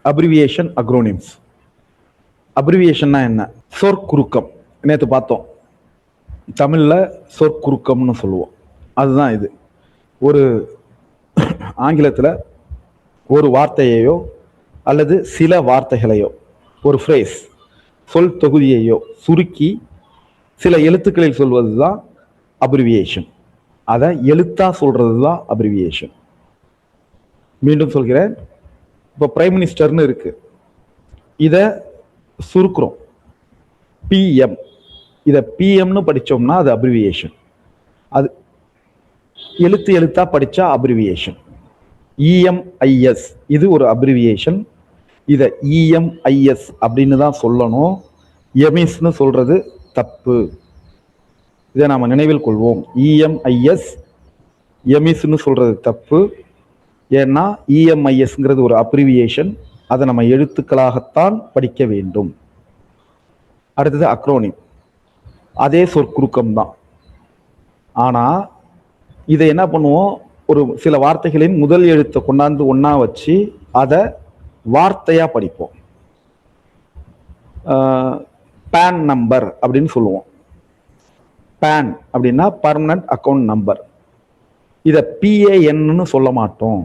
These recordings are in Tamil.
Abbreviation, acronyms. அப்ரிவியேஷன்னா என்ன? சொற்குறுக்கம். நேற்று பார்த்தோம், தமிழில் சொற்குறுக்கம்னு சொல்லுவோம். அதுதான் இது. ஒரு ஆங்கிலத்தில் ஒரு வார்த்தையையோ அல்லது சில வார்த்தைகளையோ, ஒரு ஃப்ரேஸ், சொல் தொகுதியையோ சுருக்கி சில எழுத்துக்களில் சொல்வது தான் அப்ரிவியேஷன். அதை எழுத்தா சொல்றது தான் அப்ரிவியேஷன். மீண்டும் சொல்கிறேன், இப்போ பிரைம் மினிஸ்டர்னு இருக்கு, இதை சுருக்குறோம் பிஎம். இதை பிஎம்னு படித்தோம்னா அது அப்ரிவியேஷன். அது எழுத்தா படித்தா அப்ரிவியேஷன். இஎம்ஐஎஸ் இது ஒரு அப்ரிவியேஷன். இதை இஎம்ஐஎஸ் அப்படின்னு தான் சொல்லணும். எமிஸ்னு சொல்றது தப்பு. இதை நாம் நினைவில் கொள்வோம். இஎம்ஐஎஸ் எமிஸ்னு சொல்றது தப்பு. ஏன்னா இஎம்ஐஎஸ்ங்கிறது ஒரு அப்ரிவியேஷன். அதை நம்ம எழுத்துக்களாகத்தான் படிக்க வேண்டும். அடுத்தது அக்ரோனிம். அதே சொற்குறுக்கம் தான். ஆனால் இதை என்ன பண்ணுவோம், ஒரு சில வார்த்தைகளின் முதல் எழுத்தை கொண்டாந்து ஒன்றா வச்சு அதை வார்த்தையாக படிப்போம். பேன் நம்பர் அப்படின்னு சொல்லுவோம். பேன் அப்படின்னா பர்மனன்ட் அக்கௌண்ட் நம்பர். இதை பிஏஎன்னு சொல்ல மாட்டோம்,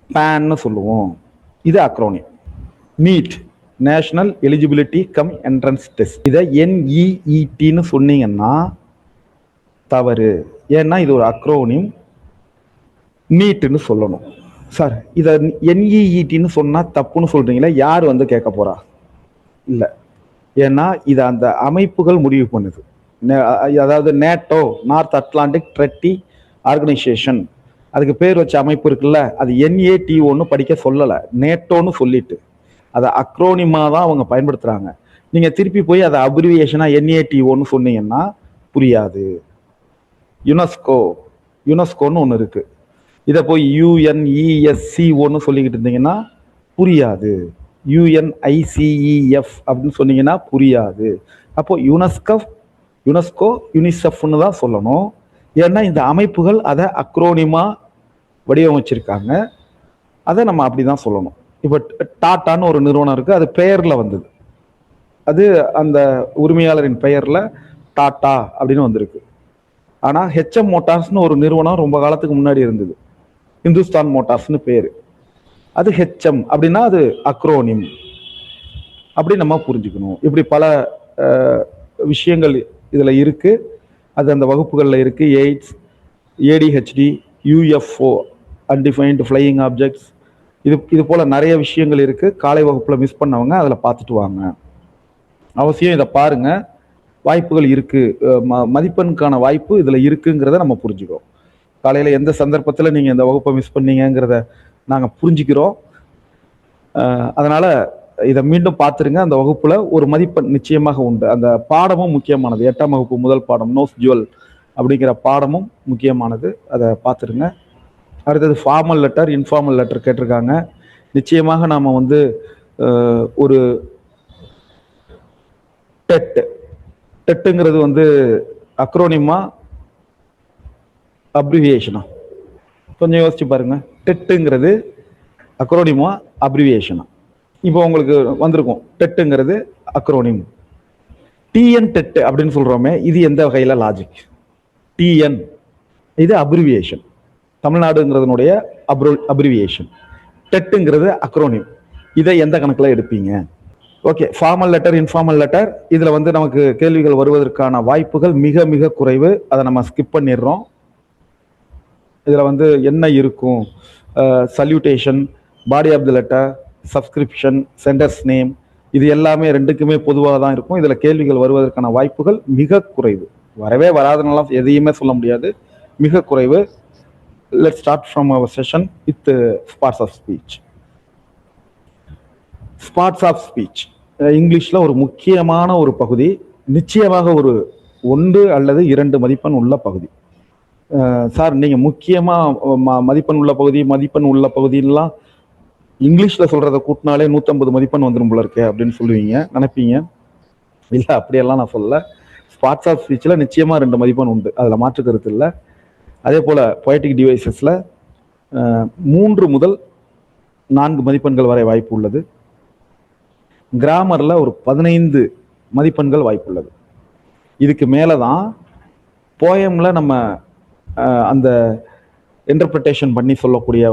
பேன்னு சொல்லுவோம். இது acronym. NEET, national eligibility cum entrance test. இதை என்இஇடின்னு சொன்னீங்கன்னா தவறு. ஏன்னா இது ஒரு அக்ரோனிம். நீட்னு சொல்லணும். சார் இதை என்இஇடின்னு சொன்னால் தப்புன்னு சொல்றீங்களா? யார் வந்து கேட்க போறா? இல்லை. ஏன்னா இது அந்த அமைப்புகள் முடிவு பண்ணுது. அதாவது NATO, north Atlantic treaty organisation, அதுக்கு பேர் வச்ச அமைப்பு இருக்குல்ல, அது என்ஏடிஓன்னு படிக்க சொல்லலை, நேட்டோன்னு சொல்லிட்டு அதை அக்ரோனிமாக தான் அவங்க பயன்படுத்துகிறாங்க. நீங்கள் திருப்பி போய் அதை அப்ரிவியேஷனாக என்ஏடிஓன்னு சொன்னீங்கன்னா புரியாது. யுனெஸ்கோன்னு ஒன்று இருக்குது, இதை போய் யுஎன்இஎஸ்சிஓன்னு சொல்லிக்கிட்டு இருந்தீங்கன்னா புரியாது. யுஎன்ஐசிஇஎஃப் அப்படின்னு சொன்னீங்கன்னா புரியாது. அப்போ யுனெஸ்கோ யுனிசெஃப்னு தான் சொல்லணும். ஏன்னா இந்த அமைப்புகள் அதை அக்ரோனிமா வடிவமைச்சிருக்காங்க. அதை நம்ம அப்படி தான் சொல்லணும். இப்போ டாட்டான்னு ஒரு நிறுவனம் இருக்குது, அது பெயரில் வந்தது, அது அந்த உரிமையாளரின் பெயரில் டாட்டா அப்படின்னு வந்திருக்கு. ஆனால் ஹெச்எம் மோட்டார்ஸ்னு ஒரு நிறுவனம் ரொம்ப காலத்துக்கு முன்னாடி இருந்தது, இந்துஸ்தான் மோட்டார்ஸ்னு பேர், அது ஹெச்எம் அப்படின்னா அது அக்ரோனிம் அப்படி நம்ம புரிஞ்சுக்கணும். இப்படி பல விஷயங்கள் இதில் இருக்குது. அது அந்த வகுப்புகளில் இருக்குது. AIDS, ADHD, UFO, undefined flying objects, இது போல் நிறைய விஷயங்கள் இருக்குது. காலை வகுப்பில் மிஸ் பண்ணவங்க அதில் பார்த்துட்டு வாங்க. அவசியம் இதை பாருங்கள். வாய்ப்புகள் இருக்குது, மதிப்பெண்ணுக்கான வாய்ப்பு இதில் இருக்குங்கிறத நம்ம புரிஞ்சுக்கிறோம். காலையில் எந்த சந்தர்ப்பத்தில் நீங்கள் இந்த வகுப்பை மிஸ் பண்ணீங்கிறத நாங்கள் புரிஞ்சுக்கிறோம். அதனால் இதை மீண்டும் பார்த்துருங்க. அந்த வகுப்பில் ஒரு மதிப்பெண் நிச்சயமாக உண்டு. அந்த பாடமும் முக்கியமானது. 8ஆம் வகுப்பு முதல் பாடம் நோஸ் ஜுவல் அப்படிங்கிற பாடமும் முக்கியமானது. அதை பார்த்துருங்க. அடுத்தது ஃபார்மல் லெட்டர், இன்ஃபார்மல் லெட்டர் கேட்டிருக்காங்க. நிச்சயமாக நாம் வந்து ஒரு டெட்டுங்கிறது வந்து அக்ரோனிமா அப்ரிவியேஷனா? கொஞ்சம் யோசிச்சு பாருங்க. டெட்டுங்கிறது அக்ரோனிமா அப்ரிவியேஷனா? இப்போ உங்களுக்கு வந்திருக்கும், டெட்டுங்கிறது அக்ரோனிம். டிஎன் டெட் அப்படின்னு சொல்றோமே, இது எந்த வகையில் லாஜிக்? டிஎன் இது அப்ரிவியேஷன், தமிழ்நாடுங்கிறதுனுடைய அப்ரிவியேஷன். டெட்டுங்கிறது அக்ரோனிம். இதை எந்த கணக்கில் எடுப்பீங்க? Okay, formal letter, informal letter, இதில் வந்து நமக்கு கேள்விகள் வருவதற்கான வாய்ப்புகள் மிக மிக குறைவு. அதை நம்ம ஸ்கிப் பண்ணிடுறோம். இதில் வந்து என்ன இருக்கும்? Salutation, body of the letter, subscription, sender's name, இது எல்லாமே ரெண்டுக்குமே பொதுவாக தான் இருக்கும். இதில் கேள்விகள் வருவதற்கான வாய்ப்புகள் மிக குறைவு. வரவே வராதனால எதையுமே சொல்ல முடியாது, மிக குறைவு. Let's start from our session with parts of speech. Parts of speech இங்கிலீஷில் ஒரு முக்கியமான ஒரு பகுதி. நிச்சயமாக ஒரு 1 அல்லது 2 மதிப்பெண் உள்ள பகுதி. சார் நீங்கள் முக்கியமாக மதிப்பெண் உள்ள பகுதியெல்லாம் இங்கிலீஷில் சொல்கிறத கூட்டினாலே 150 மதிப்பெண் வந்துடும் போல இருக்கே அப்படின்னு சொல்லுவீங்க, நினைப்பீங்க. இல்லை, அப்படியெல்லாம் நான் சொல்லலை. ஸ்பாட்ஸ் ஆஃப் ஸ்பீச்சில் நிச்சயமாக 2 மதிப்பெண் உண்டு, அதில் மாற்று கருத்து இல்லை. அதே போல் பொயட்டிக் டிவைசஸில் 3 முதல் 4 மதிப்பெண்கள் வரை வாய்ப்பு உள்ளது. கிராமர்ல ஒரு 15 மதிப்பெண்கள் வாய்ப்பு உள்ளது. இதுக்கு மேலதான் போயம்ல நம்ம அந்த இன்டர்பிரிட்டேஷன் பண்ணி சொல்லக்கூடிய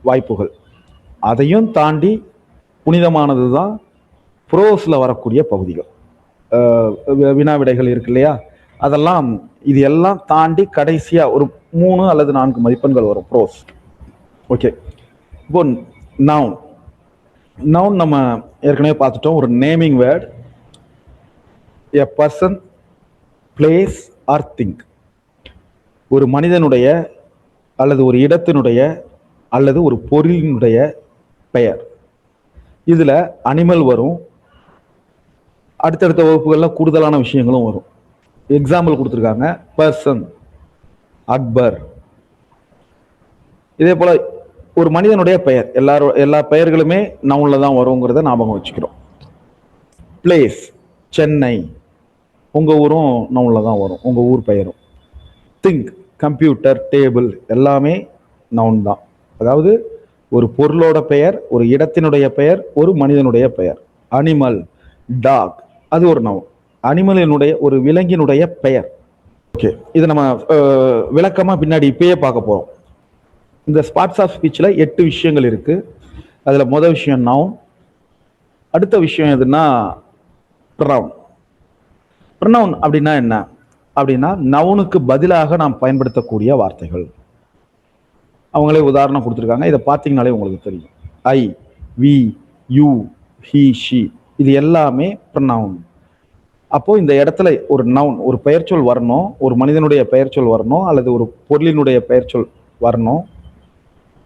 வாய்ப்புகள். அதையும் தாண்டி புனிதமானது தான் ப்ரோஸ்ல வரக்கூடிய பகுதிகள், வினா விடைகள் இருக்கு இல்லையா, அதெல்லாம் இது எல்லாம் தாண்டி கடைசியா ஒரு 3 அல்லது 4 மதிப்பெண்கள் வரும் ப்ரோஸ். ஓகே, இப்போ நவுன் நம்ம ஏற்கனவே பார்த்துட்டோம். ஒரு naming word, a person, place or thing. ஒரு மனிதனுடைய அல்லது ஒரு இடத்தினுடைய அல்லது ஒரு பொருளினுடைய பெயர். இதுல அனிமல் வரும், அடுத்தடுத்த வகுப்புகள்ல கூடுதலான விஷயங்களும் வரும். எக்ஸாம்பிள் கொடுத்துருக்காங்க, பர்சன், அக்பர். இதே போல ஒரு மனிதனுடைய பெயர், எல்லா பெயர்களுமே நவுன்ல தான் வருங்கிறத ஞாபகம் வச்சுக்கிறோம். பிளேஸ், சென்னை, உங்க ஊரும் நவுன்ல தான் வரும், உங்க ஊர் பெயரும். திங்க், கம்ப்யூட்டர், டேபிள், எல்லாமே நவுன் தான். அதாவது ஒரு பொருளோட பெயர், ஒரு இடத்தினுடைய பெயர், ஒரு மனிதனுடைய பெயர். அனிமல், டாக், அது ஒரு நவுன். அனிமலினுடைய, ஒரு விலங்கினுடைய பெயர். ஓகே, இதை நம்ம விளக்கமா பின்னாடி இப்பயே பார்க்க போறோம். இந்த ஸ்பாட்ஸ் ஆஃப் ஸ்பீச்ல 8 விஷயங்கள் இருக்கு. அதுல முதல் விஷயம் நவுன். அடுத்த விஷயம் எதுன்னா ப்ரொனவுன். ப்ரொனவுன் அப்படின்னா என்ன அப்படின்னா, நவுனுக்கு பதிலாக நாம் பயன்படுத்தக்கூடிய வார்த்தைகள். அவங்களே உதாரணம் கொடுத்துருக்காங்க, இதை பார்த்தீங்கனாலே உங்களுக்கு தெரியும். ஐ, வி, யூ, ஹி, ஷி, இது எல்லாமே ப்ரொனவுன். அப்போ இந்த இடத்துல ஒரு நவுன், ஒரு பெயர்ச்சொல் வரணும், ஒரு மனிதனுடைய பெயர்ச்சொல் வரணும், அல்லது ஒரு பொருளினுடைய பெயர்ச்சொல் வரணும்.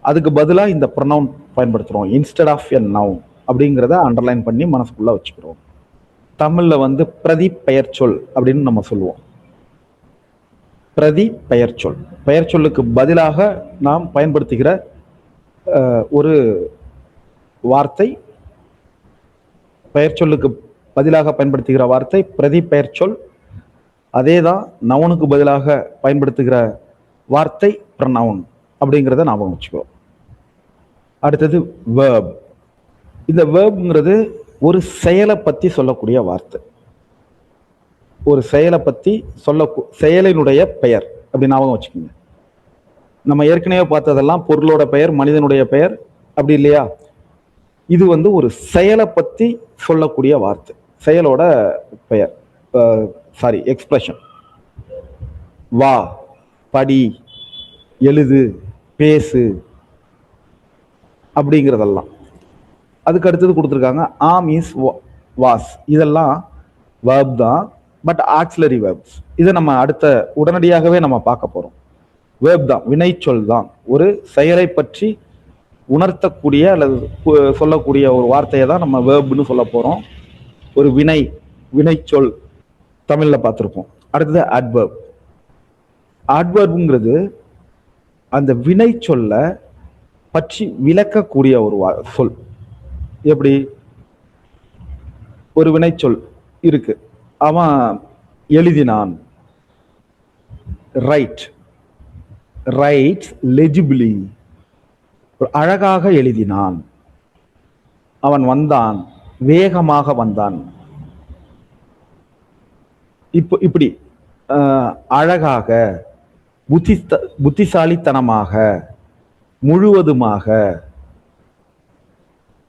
அதுக்கு பதிலாக இந்த ப்ரொனவுன் பயன்படுத்துகிறோம், இன்ஸ்டெட் ஆஃப் எ நவுன் அப்படிங்கிறத அண்டர்லைன் பண்ணி மனசுக்குள்ள வச்சுக்கிறோம். தமிழ்ல பிரதி பெயர்ச்சொல் அப்படின்னு நம்ம சொல்லுவோம். பிரதி பெயர்ச்சொல், பெயர்ச்சொல்லுக்கு பதிலாக நாம் பயன்படுத்துகிற ஒரு வார்த்தை. பெயர்ச்சொல்லுக்கு பதிலாக பயன்படுத்துகிற வார்த்தை பிரதி பெயர்ச்சொல். அதே தான் நவுனுக்கு பதிலாக பயன்படுத்துகிற வார்த்தை ப்ரொனவுன் அப்படிங்கிறத ஞாபகம் வச்சுக்கிறோம். அடுத்தது வேர்ப். இந்த வேர்ப்ங்கிறது ஒரு செயலை பற்றி சொல்லக்கூடிய வார்த்தை. ஒரு செயலை பற்றி செயலினுடைய பெயர் அப்படி ஞாபகம் வச்சுக்கோங்க. நம்ம ஏற்கனவே பார்த்ததெல்லாம் பொருளோட பெயர், மனிதனுடைய பெயர், அப்படி இல்லையா? இது ஒரு செயலை பற்றி சொல்லக்கூடிய வார்த்தை, செயலோட பெயர், சாரி எக்ஸ்பிரஷன். வா, படி, எழுது, பேசு அப்படிங்கிறதெல்லாம். அதுக்கு அடுத்தது கொடுத்துருக்காங்க ஆம், இஸ், வாஸ். இதெல்லாம் வேர்ப் தான், பட் ஆக்சிலரி வேர்ப்ஸ். இதை நம்ம உடனடியாகவே நம்ம பார்க்க போறோம். வேர்ப் தான், வினைச்சொல் தான். ஒரு செயலை பற்றி உணர்த்தக்கூடிய அல்லது சொல்லக்கூடிய ஒரு வார்த்தையை தான் நம்ம வேர்ப்னு சொல்ல போறோம். ஒரு வினைச்சொல் தமிழ்ல பார்த்துருப்போம். அடுத்தது அட்வர்ப். அட்வர்ப்ங்கிறது அந்த வினைச்சொல்ல பற்றி விளக்கக்கூடிய ஒரு சொல். எப்படி? ஒரு வினைச்சொல் இருக்கு, அவன் எழுதினான், ரைட், ரைட்ஸ் லெஜிபிளி, அழகாக எழுதினான். அவன் வந்தான், வேகமாக வந்தான். இப்படி அழகாக, புத்திசாலித்தனமாக, முழுவதுமாக,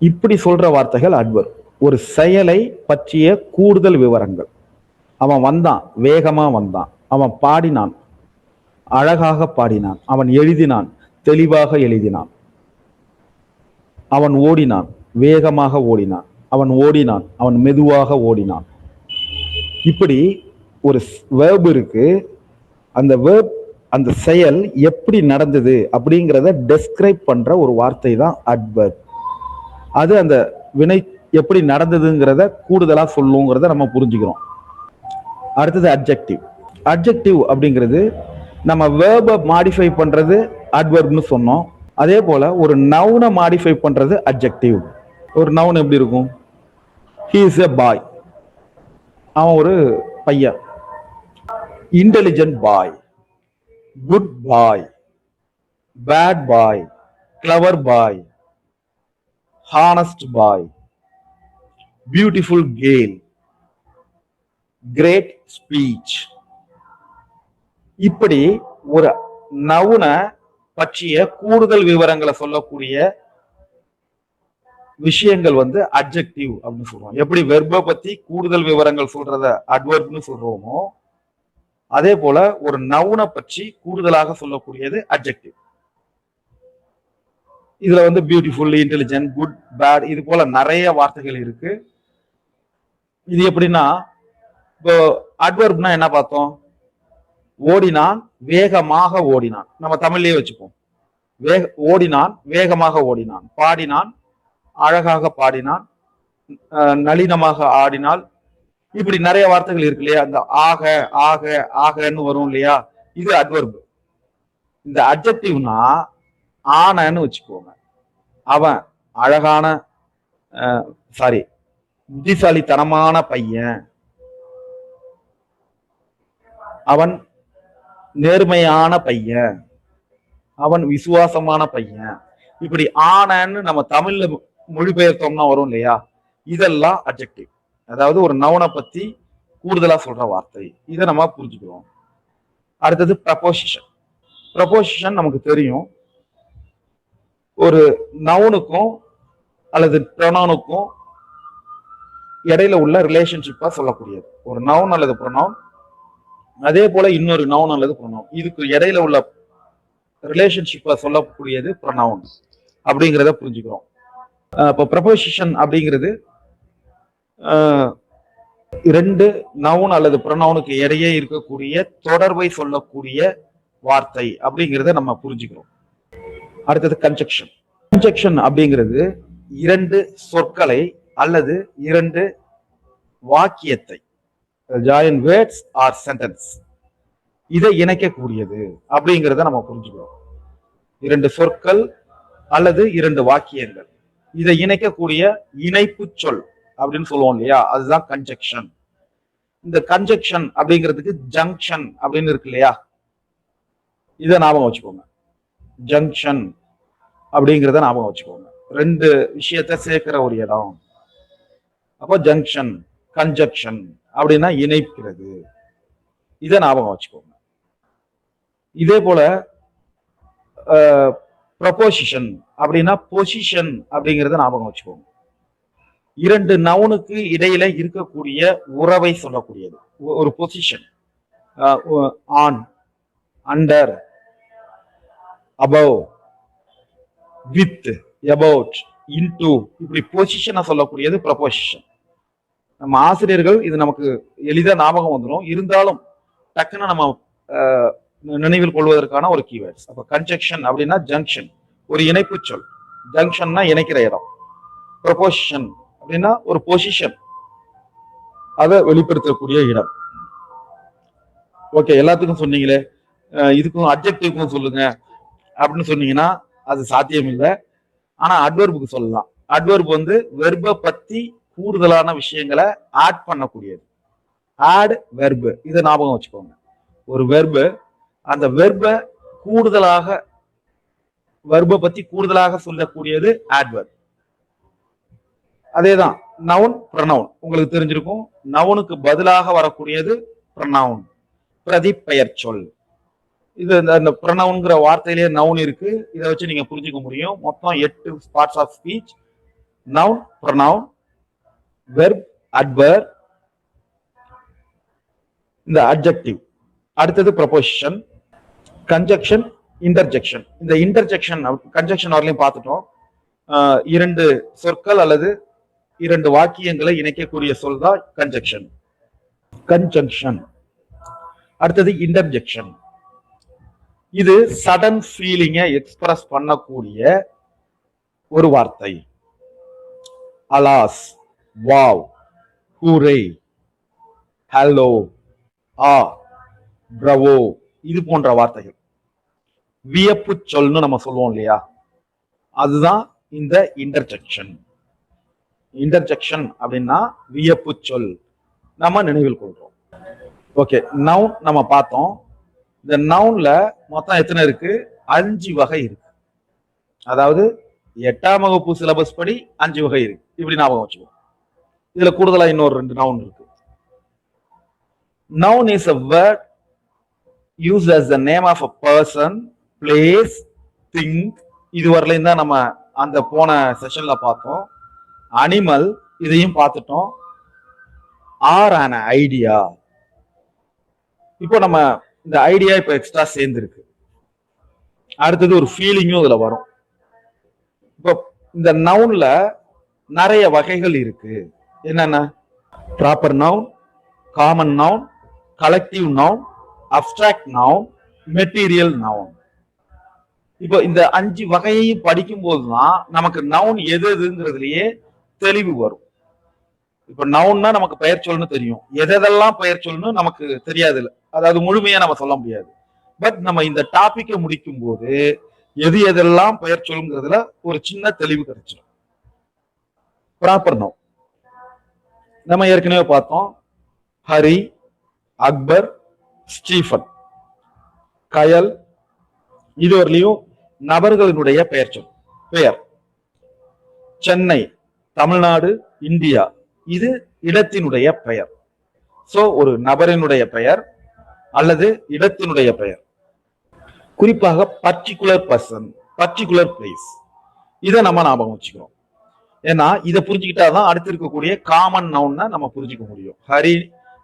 இப்படி சொல்ற வார்த்தைகள் அட்வர்ப். ஒரு செயலை பற்றிய கூடுதல் விவரங்கள். அவன் வந்தான், வேகமா வந்தான். அவன் பாடினான், அழகாக பாடினான். அவன் எழுதினான், தெளிவாக எழுதினான். அவன் ஓடினான், வேகமாக ஓடினான். அவன் ஓடினான், அவன் மெதுவாக ஓடினான். இப்படி ஒரு வேர்ப் இருக்கு. அந்த வேர்ப், அந்த செயல் எப்படி நடந்தது அப்படிங்கிறத டெஸ்கிரைப் பண்ற ஒரு வார்த்தை தான் அட்வர்ப். அது அந்த வினை எப்படி நடந்ததுங்கிறத கூடுதலா சொல்லுங்கிறத நம்ம புரிஞ்சுக்கிறோம். அடுத்தது அட்ஜெக்டிவ். அட்ஜெக்டிவ் அப்படிங்கிறது நம்ம வேர்பை மாடிஃபை பண்றது அட்வர்ப்னு சொன்னோம். அதே போல ஒரு நவுனை மாடிஃபை பண்றது அட்ஜெக்டிவ். ஒரு நவுன் எப்படி இருக்கும்? he is a boy, அவன் ஒரு பையன். Intelligent boy, good boy, bad boy, clever boy, honest boy, beautiful girl, great speech. இப்படி ஒரு நவுன பற்றிய கூடுதல் விவரங்களை சொல்லக்கூடிய விஷயங்கள் வந்து அட்ஜெக்டிவ் அப்படின்னு சொல்றோம். எப்படி வெர்ப பத்தி கூடுதல் விவரங்கள் சொல்றத அட்வர்ப்னு சொல்றோமோ, அதே போல ஒரு நவுனை பற்றி கூடுதலாக சொல்லக்கூடியது அட்ஜெக்டிவ். இதுல வந்து பியூட்டிஃபுல், இன்டெலிஜென்ட், குட், பேட், இது போல நிறைய வார்த்தைகள் இருக்கு. இது எப்படின்னா, இப்போ அட்வர்ப்னா என்ன பார்த்தோம்? ஓடினான், வேகமாக ஓடினான். நம்ம தமிழ்லயே வச்சுப்போம். ஓடினான், வேகமாக ஓடினான். பாடினான், அழகாக பாடினான். நளினமாக ஆடினாள். இப்படி நிறைய வார்த்தைகள் இருக்கு இல்லையா? அந்த ஆக ஆக ஆகன்னு வரும் இல்லையா? இது அட்வர்ப். இந்த அட்ஜெக்டிவ்னா ஆனன்னு வச்சுக்கோங்க. அவன் அழகான புத்திசாலித்தனமான பையன், அவன் நேர்மையான பையன், அவன் விசுவாசமான பையன். இப்படி ஆனன்னு நம்ம தமிழ்ல மொழிபெயர்த்தோம்னா வரும் இல்லையா? இதெல்லாம் அட்ஜெக்டிவ். அதாவது ஒரு நவுனை பத்தி கூடுதலா சொல்ற வார்த்தை. இதை நம்ம புரிஞ்சுக்கிறோம். அடுத்தது ப்ரப்போசிஷன். ப்ரப்போசிஷன் நமக்கு தெரியும். ஒரு நவுனுக்கும் அல்லது ப்ரொனவுனுக்கும் இடையில உள்ள ரிலேஷன்ஷிப்பா சொல்லக்கூடியது ஒரு நவுன் அல்லது ப்ரொனவுன். அதே போல இன்னொரு நவுன் அல்லது ப்ரொனவுன், இதுக்கு இடையில உள்ள ரிலேஷன்ஷிப்பை சொல்லக்கூடியது ப்ரொனவுன் அப்படிங்கிறத புரிஞ்சுக்கிறோம். இப்போ ப்ரப்போசிஷன் அப்படிங்கிறது இரண்டு நவுன் அல்லது ப்ரொனவுனுக்கு இடையே இருக்கக்கூடிய தொடர்பை சொல்லக்கூடிய வார்த்தை அப்படிங்கிறத நம்ம புரிஞ்சுக்கிறோம். அடுத்தது கன்ஜெக்ஷன். கன்ஜெக்ஷன் அப்படிங்கிறது இரண்டு சொற்களை அல்லது இரண்டு வாக்கியத்தை, ஜாயின் வேர்ட்ஸ் ஆர் சென்டென்ஸ், இதை இணைக்கக்கூடியது அப்படிங்கிறத நம்ம புரிஞ்சுக்கிறோம். இரண்டு சொற்கள் அல்லது இரண்டு வாக்கியங்கள், இதை இணைக்கக்கூடிய இணைப்பு சொல் அப்படின்னு சொல்லுவோம் இல்லையா? அதுதான் கன்ஜெக்ஷன். இந்த கன்ஜெக்ஷன் அப்படிங்கிறதுக்கு ஜங்ஷன் அப்படின்னு இருக்கு இல்லையா? இதை ஞாபகம் வச்சுக்கோங்க. ஜங்ஷன் அப்படிங்கிறத ஞாபகம் வச்சுக்கோங்க. ரெண்டு விஷயத்தை சேர்க்கிற ஒரு இடம். அப்போ ஜங்ஷன், கன்ஜெக்ஷன் அப்படின்னா இணைக்கிறது. இதை ஞாபகம் வச்சுக்கோங்க. இதே போல ப்ரப்போசிஷன் அப்படின்னா பொசிஷன் அப்படிங்கிறத ஞாபகம் வச்சுக்கோங்க. இரண்டு நவுனுக்கு இடையில இருக்கக்கூடிய உறவை சொல்லக்கூடியது ஒரு position. On, under, above, with, about, into, இப்படி பொசிஷனை சொல்லக்கூடியது ப்ரப்போசிஷன். நம்ம ஆசிரியர்கள் இது நமக்கு எளிதா ஞாபகம் வந்துடும். இருந்தாலும் டக்குன்னு நம்ம நினைவில் கொள்வதற்கான ஒரு கீவேர்ட்ஸ். அப்ப கன்ஜெக்ஷன் அப்படின்னா ஜங்ஷன், ஒரு இணைப்பு சொல். ஜங்ஷன்னா இணைக்கிற இடம். ப்ரப்போசிஷன் அப்படின்னா ஒரு பொசிஷன், அதை வெளிப்படுத்தக்கூடிய இடம். ஓகே, எல்லாத்துக்கும் சொன்னீங்களே, இதுக்கும் அட்ஜெக்டிவ்க்கும் சொல்லுங்க அப்படின்னு சொன்னீங்கன்னா அது சாத்தியம் இல்லை. ஆனா அட்வர்புக்கு சொல்லலாம். அட்வர்ப் வந்து வெர்ப பத்தி கூடுதலான விஷயங்களை ஆட் பண்ணக்கூடியது. ஆட் வெர்பு, இதை ஞாபகம் வச்சுக்கோங்க. ஒரு வெர்பு, அந்த வெர்ப கூடுதலாக, வெர்ப பத்தி கூடுதலாக சொல்லக்கூடியது ஆட்வர்ப். அதேதான் நவுன், ப்ரொனவுன். உங்களுக்கு தெரிஞ்சிருக்கும், நவுனுக்கு பதிலாக வரக்கூடியது ப்ரொனவுன், பிரதிப்பெயர் சொல். இது இந்த ப்ரொனவுன்ங்கிற வார்த்தையிலேயே நவுன் இருக்கு. இதை வச்சு நீங்க புரிஞ்சுக்க முடியும். மொத்தம் 8 parts of speech: noun, pronoun, verb, adverb, இந்த அட்ஜெக்டிவ். அடுத்தது ப்ரப்போசிஷன், கன்ஜெக்ஷன், இன்டர்ஜெக்ஷன். இந்த இன்டர்ஜெக்ஷன் கன்ஜெக்ஷன் வரலையும் பார்த்துட்டோம். இரண்டு சொற்கள் அல்லது இரண்டு வாக்கியங்களை இணைக்கக்கூடிய சொல் தான் கன்ஜெக்ஷன், கன்ஜங்ஷன். அடுத்தது இன்டர்ஜெக்ஷன். இது சடன் ஃபீலிங்கை எக்ஸ்பிரஸ் பண்ணக்கூடிய ஒரு வார்த்தை. அலாஸ், வாவ், ஹூரே, ஹலோ, ஆ, பிரவோ, இது போன்ற வார்த்தைகள். வியப்பு சொல்னு நம்ம சொல்லுவோம் இல்லையா? அதுதான் இந்த இன்டர்ஜெக்ஷன். இன்டர்ஜெக்ஷன் அப்படின்னா வியப்பு சொல், நம்ம நினைவில் கொள்றோம். ஓகே, நவுன் நம்ம பார்த்தோம். இந்த நவுன்ல மொத்தம் எத்தனை இருக்கு? 5 வகை இருக்கு. அதாவது 8ஆம் வகுப்பு சிலபஸ் படி 5 வகை இருக்கு. இப்படி ஞாபகம் வச்சுக்கோ. இதுல கூடுதலா இன்னொரு 2 நவுன் இருக்கு. Noun is a word used as the name of a person, place, thing. இதுவரையிலும் தான் நம்ம அந்த போன செஷன்ல பார்த்தோம். அனிமல் இதையும் பார்த்துட்டோம். Or an idea. இப்போ நம்ம இந்த ஐடியா இப்போ எக்ஸ்ட்ரா சேர்ந்துருக்கு. அடுத்தது ஒரு ஃபீலிங்கும் இதுல வரும். இப்போ இந்த நவுன்ல நிறைய வகைகள் இருக்கு. என்னென்ன? Proper noun, common noun, collective noun, abstract noun, material noun. இப்போ இந்த 5 வகையையும் படிக்கும் போதுதான் நமக்கு நவுன் எது எதுங்கிறதுலயே தெளிவு வரும். இப்ப நவுன்னா நமக்கு பெயர் சொல்னு தெரியும். எதெல்லாம் பெயர் சொல்னு நமக்கு தெரியாது. அதாவது முழுமையா நம்ம சொல்ல முடியாது. பட் நம்ம இந்த டாபிக்கை முடிக்கும் போது எது எதெல்லாம் பெயர் சொல்லுங்கிறதுல ஒரு சின்ன தெளிவு கிடைச்சிடும். ப்ராப்பர் நவுன் நம்ம ஏற்கனவே பார்த்தோம். ஹரி, அக்பர், ஸ்டீஃபன், கயல், இதுவரையிலையும் நபர்களினுடைய பெயர் சொல். பெயர். சென்னை, தமிழ்நாடு, இந்தியா, இது இடத்தினுடைய பெயர். சோ ஒரு நபரினுடைய பெயர் அல்லது இடத்தினுடைய பெயர். குறிப்பாக பர்டிகுலர் பர்சன், பர்டிகுலர் பிளேஸ், இதை நம்ம ஞாபகம் வச்சுக்கிறோம். ஏன்னா இதை புரிஞ்சுக்கிட்டாதான் அடுத்து இருக்கக்கூடிய காமன் நவுன் நம்ம புரிஞ்சுக்க முடியும். ஹரி,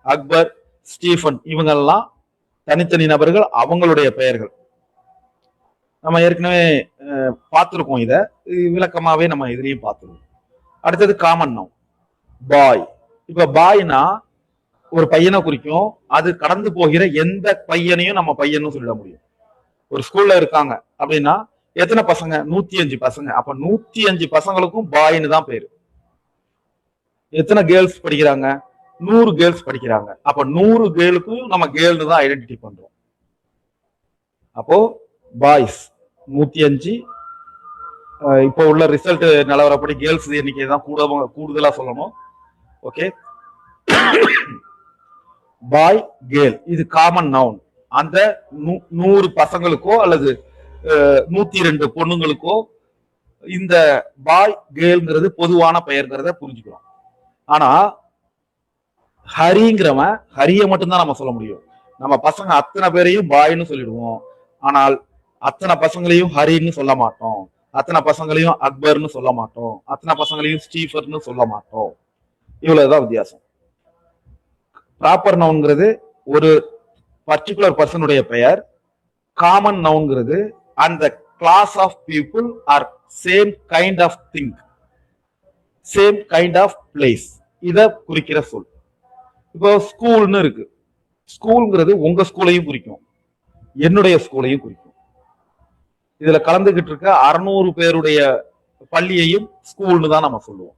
அக்பர், ஸ்டீஃபன் இவங்கெல்லாம் தனித்தனி நபர்கள், அவங்களுடைய பெயர்கள். நம்ம ஏற்கனவே பார்த்துருக்கோம். இதை விளக்கமாவே நம்ம இதுலயும் பார்த்துருக்கோம். அடுத்தது காமன் நவுன். பாய். இப்ப பாய்னா ஒரு பையனை குறிக்கும். அது கடந்து போகிற எந்த பையனையும் நம்ம பையனும் சொல்ல முடியும். ஒரு ஸ்கூல்ல இருக்காங்க அப்படின்னா எத்தனை பசங்க? 105 பசங்க. அப்ப 105 பசங்களுக்கும் பாய்னு தான் பேரு. எத்தனை கேர்ள்ஸ் படிக்கிறாங்க? 100 கேர்ள்ஸ் படிக்கிறாங்க. அப்ப 100 கேர்ளுக்கும் நம்ம கேர்ள்னு தான் ஐடென்டிட்டி பண்றோம். அப்போ பாய்ஸ் 105. இப்போ உள்ள ரிசல்ட் நிலவரப்படி கேர்ள்ஸ் எண்ணிக்கை தான் கூடுதலா சொல்லணும். ஓகே. பாய், கேர்ள், இது காமன் நவுன். அந்த 100 பசங்களுக்கோ அல்லது 102 பொண்ணுங்களுக்கோ இந்த பாய் கேர்ள்ங்கிறது பொதுவான பெயர்ங்கிறத புரிஞ்சுக்கிறோம். ஆனா ஹரிங்கிறவன் ஹரிய மட்டும்தான் நம்ம சொல்ல முடியும். நம்ம பசங்க அத்தனை பேரையும் பாய்னு சொல்லிடுவோம். ஆனால் அத்தனை பசங்களையும் ஹரின்னு சொல்ல மாட்டோம். அத்தனை பசங்களையும் அக்பர்னு சொல்ல மாட்டோம். அத்தனை பசங்களையும் ஸ்டீஃபர்னு சொல்ல மாட்டோம். இவ்வளவுதான் வித்தியாசம். ப்ராப்பர் நவுன்ங்கிறது ஒரு பர்டிகுலர் பர்சனுடைய பெயர். காமன் நவுன்ங்கிறது அந்த class of people or same kind of thing, same kind of place, இத குறிக்கிற சொல். இப்போ ஸ்கூல்னு இருக்கு. ஸ்கூல்ங்கிறது உங்க ஸ்கூலையும் குறிக்கும், என்னுடைய ஸ்கூலையும் குறிக்கும். இதுல கலந்துகிட்டு இருக்க 600 பேருடைய பள்ளியையும் ஸ்கூல்னு தான் நம்ம சொல்லுவோம்.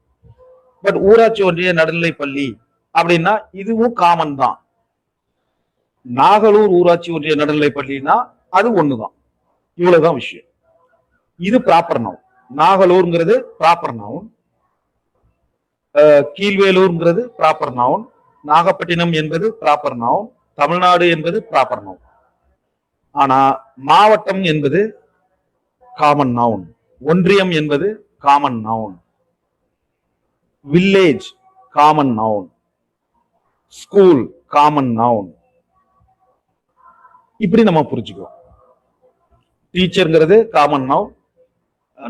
பட் ஊராட்சி ஒன்றிய நடுநிலை பள்ளி அப்படின்னா இதுவும் காமன் தான். நாகலூர் ஊராட்சி ஒன்றிய நடுநிலை பள்ளினா அது ஒண்ணுதான். இவ்வளவுதான் விஷயம். இது ப்ராப்பர் நவுன். நாகலூர்ங்கிறது ப்ராப்பர் நவுன். கீழ்வேலூர்ங்கிறது ப்ராப்பர் நவுன். நாகப்பட்டினம் என்பது ப்ராப்பர் நவுன். தமிழ்நாடு என்பது ப்ராப்பர் நவுன். ஆனா மாவட்டம் என்பது காமன் நவுன். ஒன்றியம் என்பது common noun. Village common noun. School common noun. இப்படி நம்ம புரிஞ்சுக்கிறோம். டீச்சர்ங்கிறது காமன் நவுன்.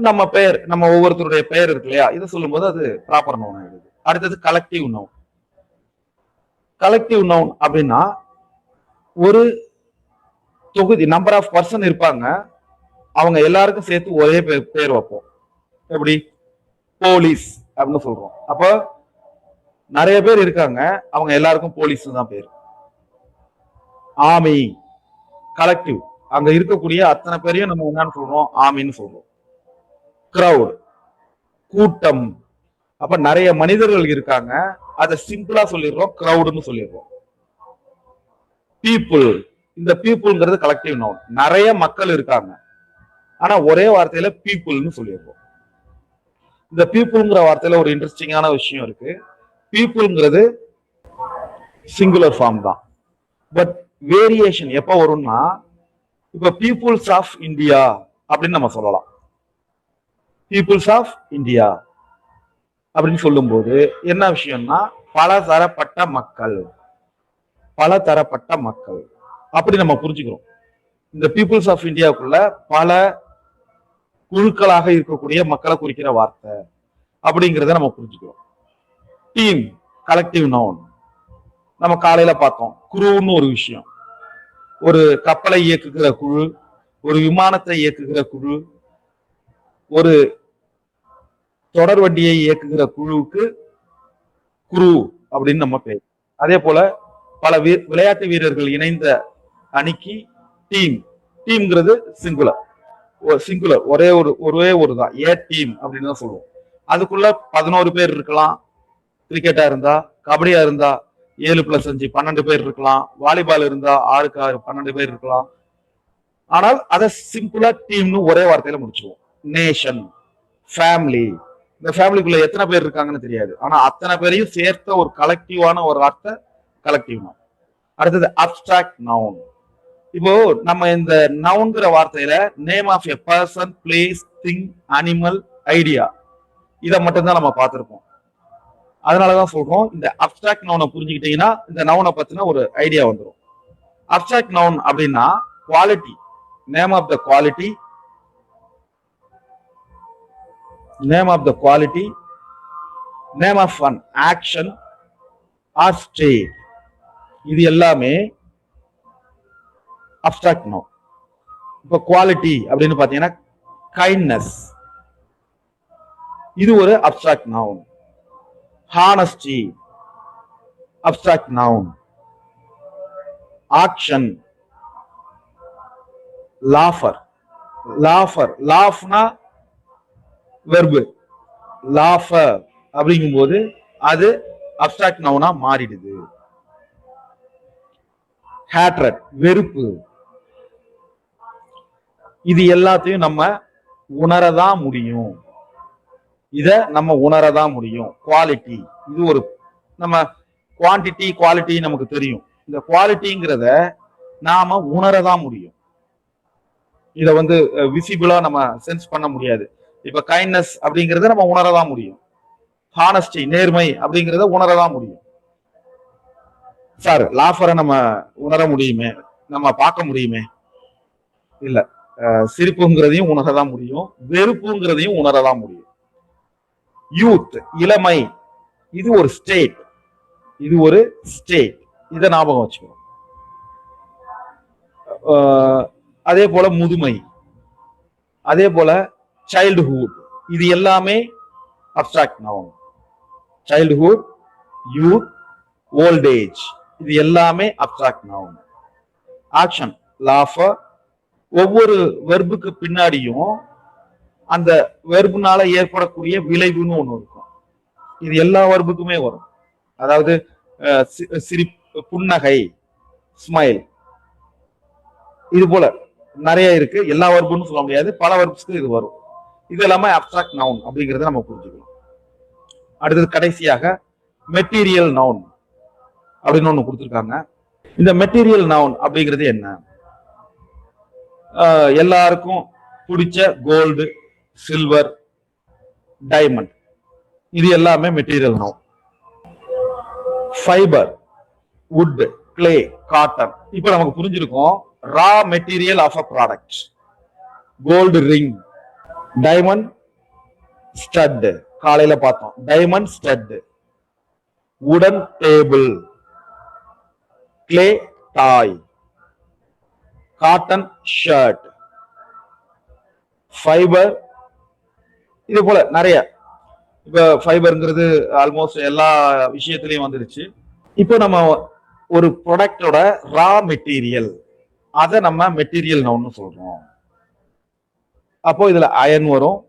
நம்ம பெயர், நம்ம ஒவ்வொருத்தருடைய பெயர் இருக்கு இல்லையா, இதை சொல்லும் போது அது ப்ராப்பர் நவுன் ஆயிடுது. அடுத்தது கலெக்டிவ் நவுன். கலெக்டிவ் நவுன் அப்படின்னா ஒரு தொகுதி, நம்பர் ஆஃப் பர்சன் இருப்பாங்க, அவங்க எல்லாருக்கும் சேர்த்து ஒரே பேர் வைப்போம். எப்படி? போலீஸ் அப்படின்னு சொல்றோம். அப்ப நிறைய பேர் இருக்காங்க, அவங்க எல்லாருக்கும் போலீஸ் தான் பேர். ஆர்மி கலெக்டிவ், அங்க இருக்கக்கூடிய அத்தனை பேரையும் நம்ம என்னன்னு சொல்றோம்? ஆர்மின்னு சொல்றோம். கிரவுட் கூட்டம். அப்ப நிறைய மனிதர்கள் இருக்காங்க, அதை சிம்பிளா சொல்லிடுறோம், கிரவுட்னு சொல்லிடுறோம். பீப்புள், இந்த பீப்புள்ங்கிறது கலெக்டிவ் நவுன். நிறைய மக்கள் இருக்காங்க, ஆனா ஒரே வார்த்தையில பீப்புள்னு சொல்லிடுறோம். இந்த பீப்புள்ங்கிற வார்த்தையில ஒரு இன்ட்ரெஸ்டிங்கான விஷயம் இருக்கு. பீப்புள்ங்கிறது சிங்குலர் ஃபார்ம் தான். பட் வேரியேஷன் எப்ப வரும்னா, இப்ப பீப்புள்ஸ் ஆஃப் இந்தியா அப்படின்னு நம்ம சொல்லலாம். பீப்புள்ஸ் ஆஃப் இந்தியா அப்படின்னு சொல்லும்போது என்ன விஷயம்னா பலதரப்பட்ட மக்கள், பலதரப்பட்ட மக்கள் அப்படி நம்ம புரிஞ்சுக்கிறோம். இந்த பீப்புள்ஸ் ஆஃப் இந்தியாவுக்குள்ள பல குழுக்களாக இருக்கக்கூடிய மக்களை குறிக்கிற வார்த்தை அப்படிங்கிறத நம்ம புரிஞ்சுக்கிறோம். Team, collective noun. நம்ம காலையில பார்த்தோம் குரூன்னு ஒரு விஷயம். ஒரு கப்பலை இயக்குகிற குழு, ஒரு விமானத்தை இயக்குகிற குழு, ஒரு தொடர் வண்டியை இயக்குகிற குழுவுக்கு குரு அப்படின்னு நம்ம பேர். அதே போல பல விளையாட்டு வீரர்கள் இணைந்த அணிக்கு டீம். டீம்ங்கிறது சிங்குலர், சிங்குலர், ஒரே ஒரு தான், ஏ டீம் அப்படின்னு தான் சொல்லுவோம். அதுக்குள்ள 11 பேர் இருக்கலாம். கிரிக்கெட்டா இருந்தா, கபடியா இருந்தா 7+5 12 பேர் இருக்கலாம். வாலிபால் இருந்தா 6க்கு 6 12 பேர் இருக்கலாம். ஆனால் அதை சிம்பிளா டீம்னு ஒரே வார்த்தையில முடிச்சுவோம். Nation, family. இந்த ஃபேமிலிக்குள்ள எத்தனை பேர் இருக்காங்கன்னு தெரியாது, ஆனா அத்தனை பேரையும் சேர்த்த ஒரு கலெக்டிவான ஒரு வார்த்தை கலெக்டிவ் நவுன். அடுத்தது அப்ஸ்ட்ராக்ட் நவுன். இப்போ நம்ம இந்த நவுன்கிற வார்த்தையில name of a person, place, thing, animal, idea இதை மட்டும்தான் நம்ம பார்த்திருப்போம். அதனாலதான் சொல்றோம் இந்த அப்ஸ்ட்ராக்ட் நவுனை புரிஞ்சுக்கிட்டீங்கன்னா இந்த நவுனை பத்தின ஒரு ஐடியா வந்துடும். அப்ஸ்ட்ராக்ட் நவுன் அப்படின்னா quality, name of the quality, name of the quality, name of an action or state. இது எல்லாமே அப்ஸ்ட்ராக்ட் நவுன். இப்போ குவாலிட்டி அப்படின்னு பாத்தீங்கன்னா கைண்ட்னஸ், இது ஒரு abstract noun. Honesty, abstract noun. Action, laughter, laughter, லாஃப்னா வெர்பு, லாஃபர் அப்படிங்கும்போது அது அப்ஸ்ட்ராக்ட் நவுனா மாறிடுது. ஹேட்ரட், வெறுப்பு. இது எல்லாத்தையும் நம்ம உணரதான் முடியும். இத நம்ம உணரதான் முடியும். குவாலிட்டி, இது ஒரு நம்ம குவான்டிட்டி குவாலிட்டி நமக்கு தெரியும். இந்த குவாலிட்டிங்கிறத நாம உணரதான் முடியும். இத வந்து விசிபிளா நம்ம சென்ஸ் பண்ண முடியாது. இப்ப கைண்ட்னஸ் அப்படிங்கறத நம்ம உணரதான் முடியும். ஹானஸ்டி, நேர்மை அப்படிங்கறத உணரதான் முடியும். சார் லாஃபரை நம்ம உணர முடியுமே, நம்ம பார்க்க முடியுமே? இல்ல. சிரிப்புங்கிறதையும் உணரதான் முடியும், வெறுப்புங்கிறதையும் உணரதான் முடியும். யூத், இளமை, இது ஒரு ஸ்டேட், இது ஒரு ஸ்டேட். இதை ஞாபகம் வச்சுக்கணும். அதே போல முதுமை, அதே போல சைல்டுஹுட், இது எல்லாமே abstract noun. Childhood, youth, old age, இது எல்லாமே அப்ஸ்ட்ராக்ட் நவுன். Action, lawful. ஒவ்வொரு வெர்புக்கு பின்னாடியும் அந்த வெர்புனால ஏற்படக்கூடிய விளைவுன்னு ஒண்ணு இருக்கும். இது எல்லா வெர்புக்குமே வரும். அதாவது புன்னகை, ஸ்மைல், இது போல நிறைய இருக்கு. எல்லா வெர்புன்னு சொல்ல முடியாது, பல வெர்ப்ஸ்க்கு இது வரும். இது எல்லாமே அப்ஸ்ட்ராக்ட் நவுன் அப்படிங்கறத நம்ம புரிஞ்சுக்கணும். அடுத்தது கடைசியாக மெட்டீரியல் நவுன் அப்படின்னு ஒண்ணு கொடுத்துருக்காங்க. இந்த மெட்டீரியல் நவுன் அப்படிங்கிறது என்ன? எல்லாருக்கும் பிடிச்ச கோல்டு, சில்வர், டைமண்ட், இது எல்லாமே material noun. Fibre, wood, clay, cotton. இப்ப நமக்கு புரிஞ்சிருக்கும் raw material of a product. Gold ring, diamond stud, காலையில பார்த்தோம் diamond stud. Wooden table, clay toy, cotton shirt, fibre, இது போல நிறைய. இப்ப ஃபைபர்ங்கிறது ஆல்மோஸ்ட் எல்லா விஷயத்திலையும் வந்துருச்சு. இப்போ நம்ம ஒரு ப்ராடக்டோட ரா மெட்டீரியல், அதை நம்ம மெட்டீரியல் நவுன்னு சொல்றோம். அப்போ இதுல அயன் வரும்.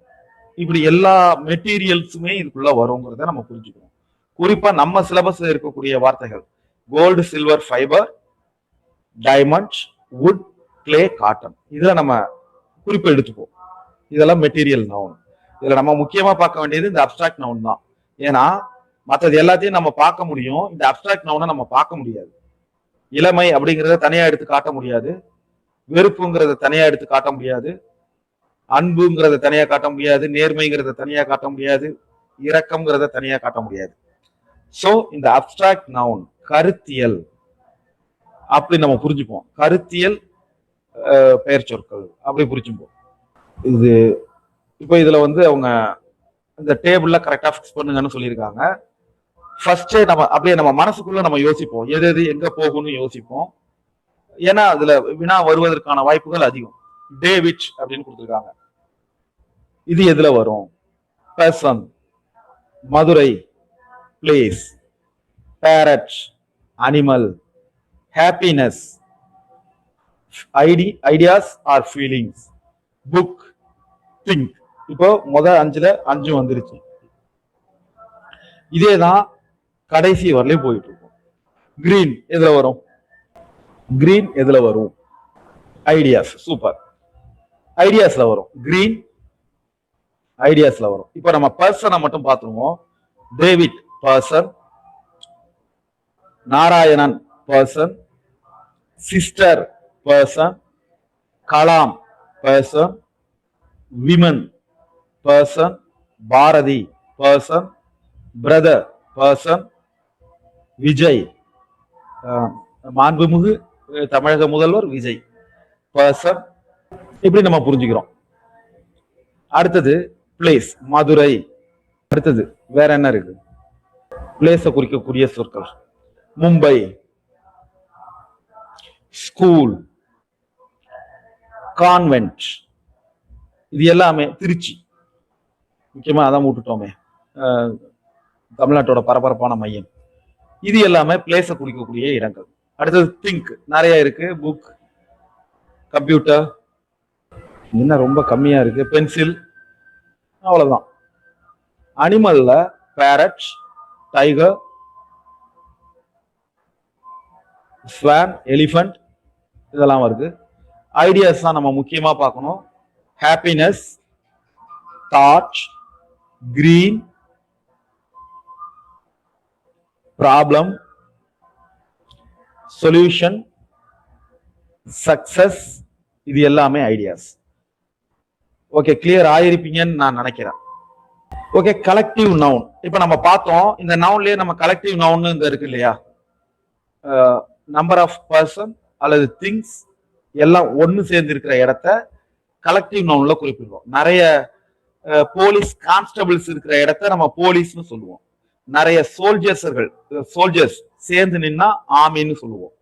இப்படி எல்லா மெட்டீரியல்ஸுமே இதுக்குள்ள வருங்கிறத நம்ம புரிஞ்சுக்கணும். குறிப்பா நம்ம சிலபஸ்ல இருக்கக்கூடிய வார்த்தைகள் gold, silver, fibre, diamond, wood, clay, cotton, இதுல நம்ம குறிப்பு எடுத்துப்போம். இதெல்லாம் மெட்டீரியல் நவுன். இதுல நம்ம முக்கியமா பார்க்க வேண்டியது இந்த அப்ஸ்ட்ராக்ட் நவுன் தான். ஏன்னா மற்றது எல்லாத்தையும் நம்ம பார்க்க முடியும், இந்த அப்ஸ்ட்ராக்ட் நவுனை நம்ம பார்க்க முடியாது. இளமை அப்படிங்கிறத தனியா எடுத்து காட்ட முடியாது, வெறுப்புங்கிறத தனியா எடுத்து காட்ட முடியாது, அன்புங்கிறத தனியா காட்ட முடியாது, நேர்மைங்கிறத தனியா காட்ட முடியாது, இரக்கம்ங்கிறத தனியா காட்ட முடியாது. சோ இந்த அப்டிராக்ட் நவுன் கருத்தியல் அப்படி நம்ம புரிஞ்சுப்போம். கருத்தியல் பெயர் சொற்கள் அப்படி புரிஞ்சுப்போம். இது இப்போ இதுல வந்து அவங்க இந்த டேபிள்ல கரெக்டா ஃபிக்ஸ் பண்ணுங்கன்னு சொல்லியிருக்காங்க. ஃபர்ஸ்டே நம்ம அப்படியே நம்ம மனசுக்குள்ள நம்ம யோசிப்போம், எது எது எங்க போகும்னு யோசிப்போம். ஏன்னா அதுல வினா வருவதற்கான வாய்ப்புகள் அதிகம். டேவிட் அப்படின்னு கொடுத்துருக்காங்க, இது எதுல வரும்? Person, Madurai, place, parrot, animal, happiness, ideas or feelings, book, thing. இப்போ முதல் 5ல 5 வந்துருச்சு. இதேதான் கடைசி வரலையும் போயிட்டு இருக்கும். கிரீன் எதுல வரும்? கிரீன் எதுல வரும்? ஐடியாஸ். சூப்பர், ஐடியாஸ்ல வரும். கிரீன் ஐடியாஸ்ல வரும். இப்ப நம்ம பர்சனை மட்டும் பார்த்துருவோம். David person, Narayanan person, sister person, Kalam person, women person, Bharathi person, brother person, Vijay மாண்புமிகு தமிழக முதல்வர் விஜய் பர்சன். இப்படி நம்ம புரிஞ்சுக்கிறோம். அடுத்தது பிளேஸ், மதுரை. அடுத்தது வேற என்ன இருக்கு? பிளேஸ குறிக்கக்கூடிய சொற்கள் மும்பை, ஸ்கூல், கான்வென்ட். இது எல்லாமே திருச்சி. முக்கியமா அதான் விட்டுட்டோமே, தமிழ்நாட்டோட பரபரப்பான மையம். இது எல்லாமே பிளேஸ குறிக்கக்கூடிய இடங்கள். அடுத்தது திங்க், நிறைய இருக்கு. புக், கம்ப்யூட்டர், என்ன ரொம்ப கம்மியா இருக்கு, பென்சில், அவ்வளவுதான். அனிமல்ல பேரட், டைகர், ஸ்வான், எலிஃபண்ட் இதெல்லாம் வருது. ஐடியாஸ் தான் நம்ம முக்கியமா பார்க்கணும். Happiness, thought, green, problem, solution, success. இது எல்லாமே ஐடியாஸ். ஓகே, கிளியர் ஆயிருப்பீங்கன்னு நான் நினைக்கிறேன். Okay, collective noun. இப்ப நம்ம பார்த்தோம், இந்த நவுன்லயே நம்ம கலெக்டிவ் நவுன் இங்க இருக்கு இல்லையா? நம்பர் ஆஃப் பர்சன் அல்லது திங்ஸ் எல்லாம் ஒன்னு சேர்ந்து இருக்கிற இடத்த கலெக்டிவ் நவுன்ல குறிப்பிடுவோம். நிறைய போலீஸ் கான்ஸ்டபிள்ஸ் இருக்கிற இடத்த நம்ம போலீஸ்னு சொல்லுவோம். நிறைய சோல்ஜர்ஸ் சேர்ந்து நின்னா ஆர்மின்னு சொல்லுவோம்.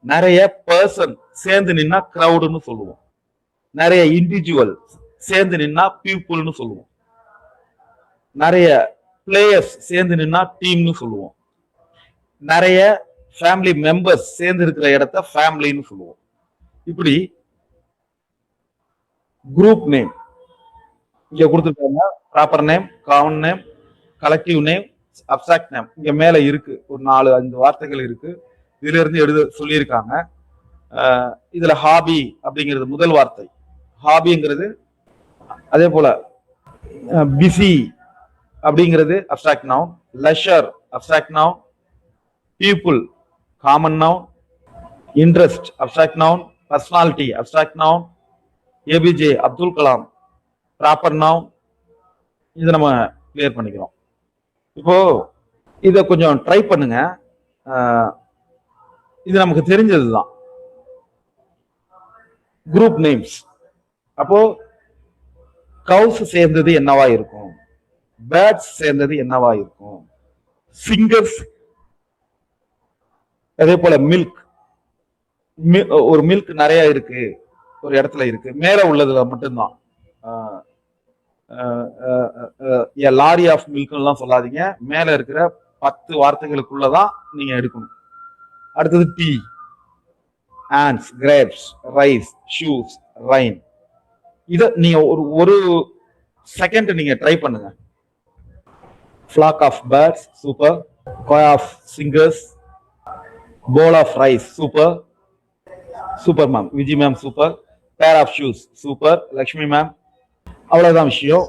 நிறைய பர்சன் சேர்ந்து நின்னா கிரௌடுன்னு சொல்லுவோம். நிறைய இண்டிவிஜுவல் சேர்ந்து நின்னா பீப்புள்னு சொல்லுவோம். நிறைய பிளேயர்ஸ் சேர்ந்து நின்னா டீம்னு சொல்லுவோம். நிறைய ஃபேமிலி மெம்பர்ஸ் சேர்ந்து இருக்கிற இடத்த ஃபேமிலின்னு சொல்லுவோம். இப்படி குரூப் நேம் இங்க கொடுத்துருக்காங்க. Proper name, common name, collective name, அப்சாக்ட் name இங்க மேல இருக்கு. ஒரு 4-5 வார்த்தைகள் இருக்கு. இதுல இருந்து எழுத சொல்லியிருக்காங்க. இதுல ஹாபி அப்படிங்கிறது முதல் வார்த்தை. ஹாபிங்கிறது. அதே போல பிஸி அப்படிங்கிறது abstract noun. Leisure abstract noun. People common noun. Interest abstract noun. Personality abstract noun. APJ Abdul Kalam proper noun. இதை நம்ம கிளியர் பண்ணிக்கிறோம். இப்போ இதை கொஞ்சம் ட்ரை பண்ணுங்க. இது நமக்கு தெரிஞ்சதுதான். Group names. அப்போ கவுஸ் சேர்ந்தது என்னவா இருக்கும்? பேர்ட்ஸ் சேர்ந்தது என்னவா இருக்கும்? சிங்கர்ஸ். அதே போல மில்க். ஒரு மில்க் நிறைய இருக்கு, ஒரு இடத்துல இருக்கு, மேல உள்ளதுல மட்டும்தான். லாரி ஆஃப் மில்க் எல்லாம் சொல்லாதீங்க. மேல இருக்கிற 10 வார்த்தைகளுக்குள்ளதான் நீங்க எடுக்கணும். அடுத்தது tea, ants, grapes, rice, shoes, rain. இத நீங்க ஒரு செகண்ட் நீங்க ட்ரை பண்ணுங்க. Flock of birds, super. கோய் of singers, bowl of rice, super ma'am. Viji ma'am super. Pair of shoes, super. Lakshmi ma'am. அவ்வளவுதான் விஷயம்.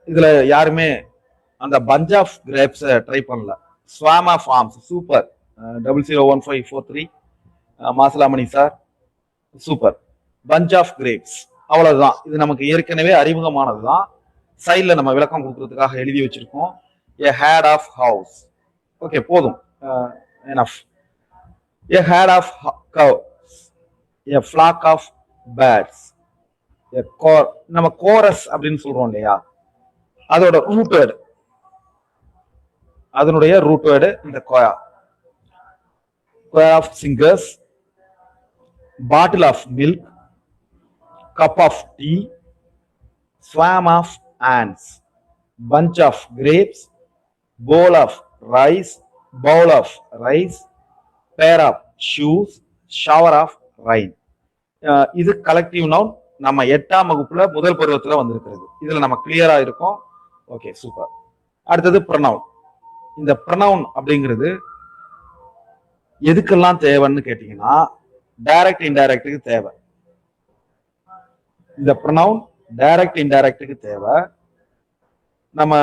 இதுல யாருமே அந்த பஞ்ச் ஆஃப் கிரேப்ஸ் ட்ரை பண்ணல. Swarm of arms, super. 001543 Masalamani sir, super. Punch of grapes அவ்வளவுதான். இது நமக்கு ஏற்கனவே அறிமுகமானதுதான். சைட்ல நம்ம விளக்கம் கொடுக்கறதுக்காக எழுதி வச்சிருக்கோம். a head of house. Okay, போதும். enough. a head of cows, a flock of birds, நம்ம கோரஸ் அப்படின்னு சொல்றோம் இல்லையா, அதோட ரூட் வேர்டு, அதனுடைய ரூட் வேர்டு இந்த கோயா. choir of singers, bottle of milk, cup of tea, swarm of ants, bunch of grapes, bowl of rice, pair of shoes, shower of rain. இது கலெக்டிவ் நவுன். நம்ம 8ஆம் வகுப்புல முதல் பருவத்துல வந்திருக்கிறது. இதுல நம்ம கிளியரா இருக்கும். Okay, super. அடுத்தது ப்ரொனவுன். இந்த ப்ரொனவுன் அப்படிங்கிறது எதுக்கெல்லாம் தேவைன்னு கேட்டீங்கன்னா, டைரக்ட் இன்டைரக்டுக்கு தேவை. இந்த ப்ரொனவுன் டைரக்ட் இன்டைரக்டுக்கு தேவை. நம்ம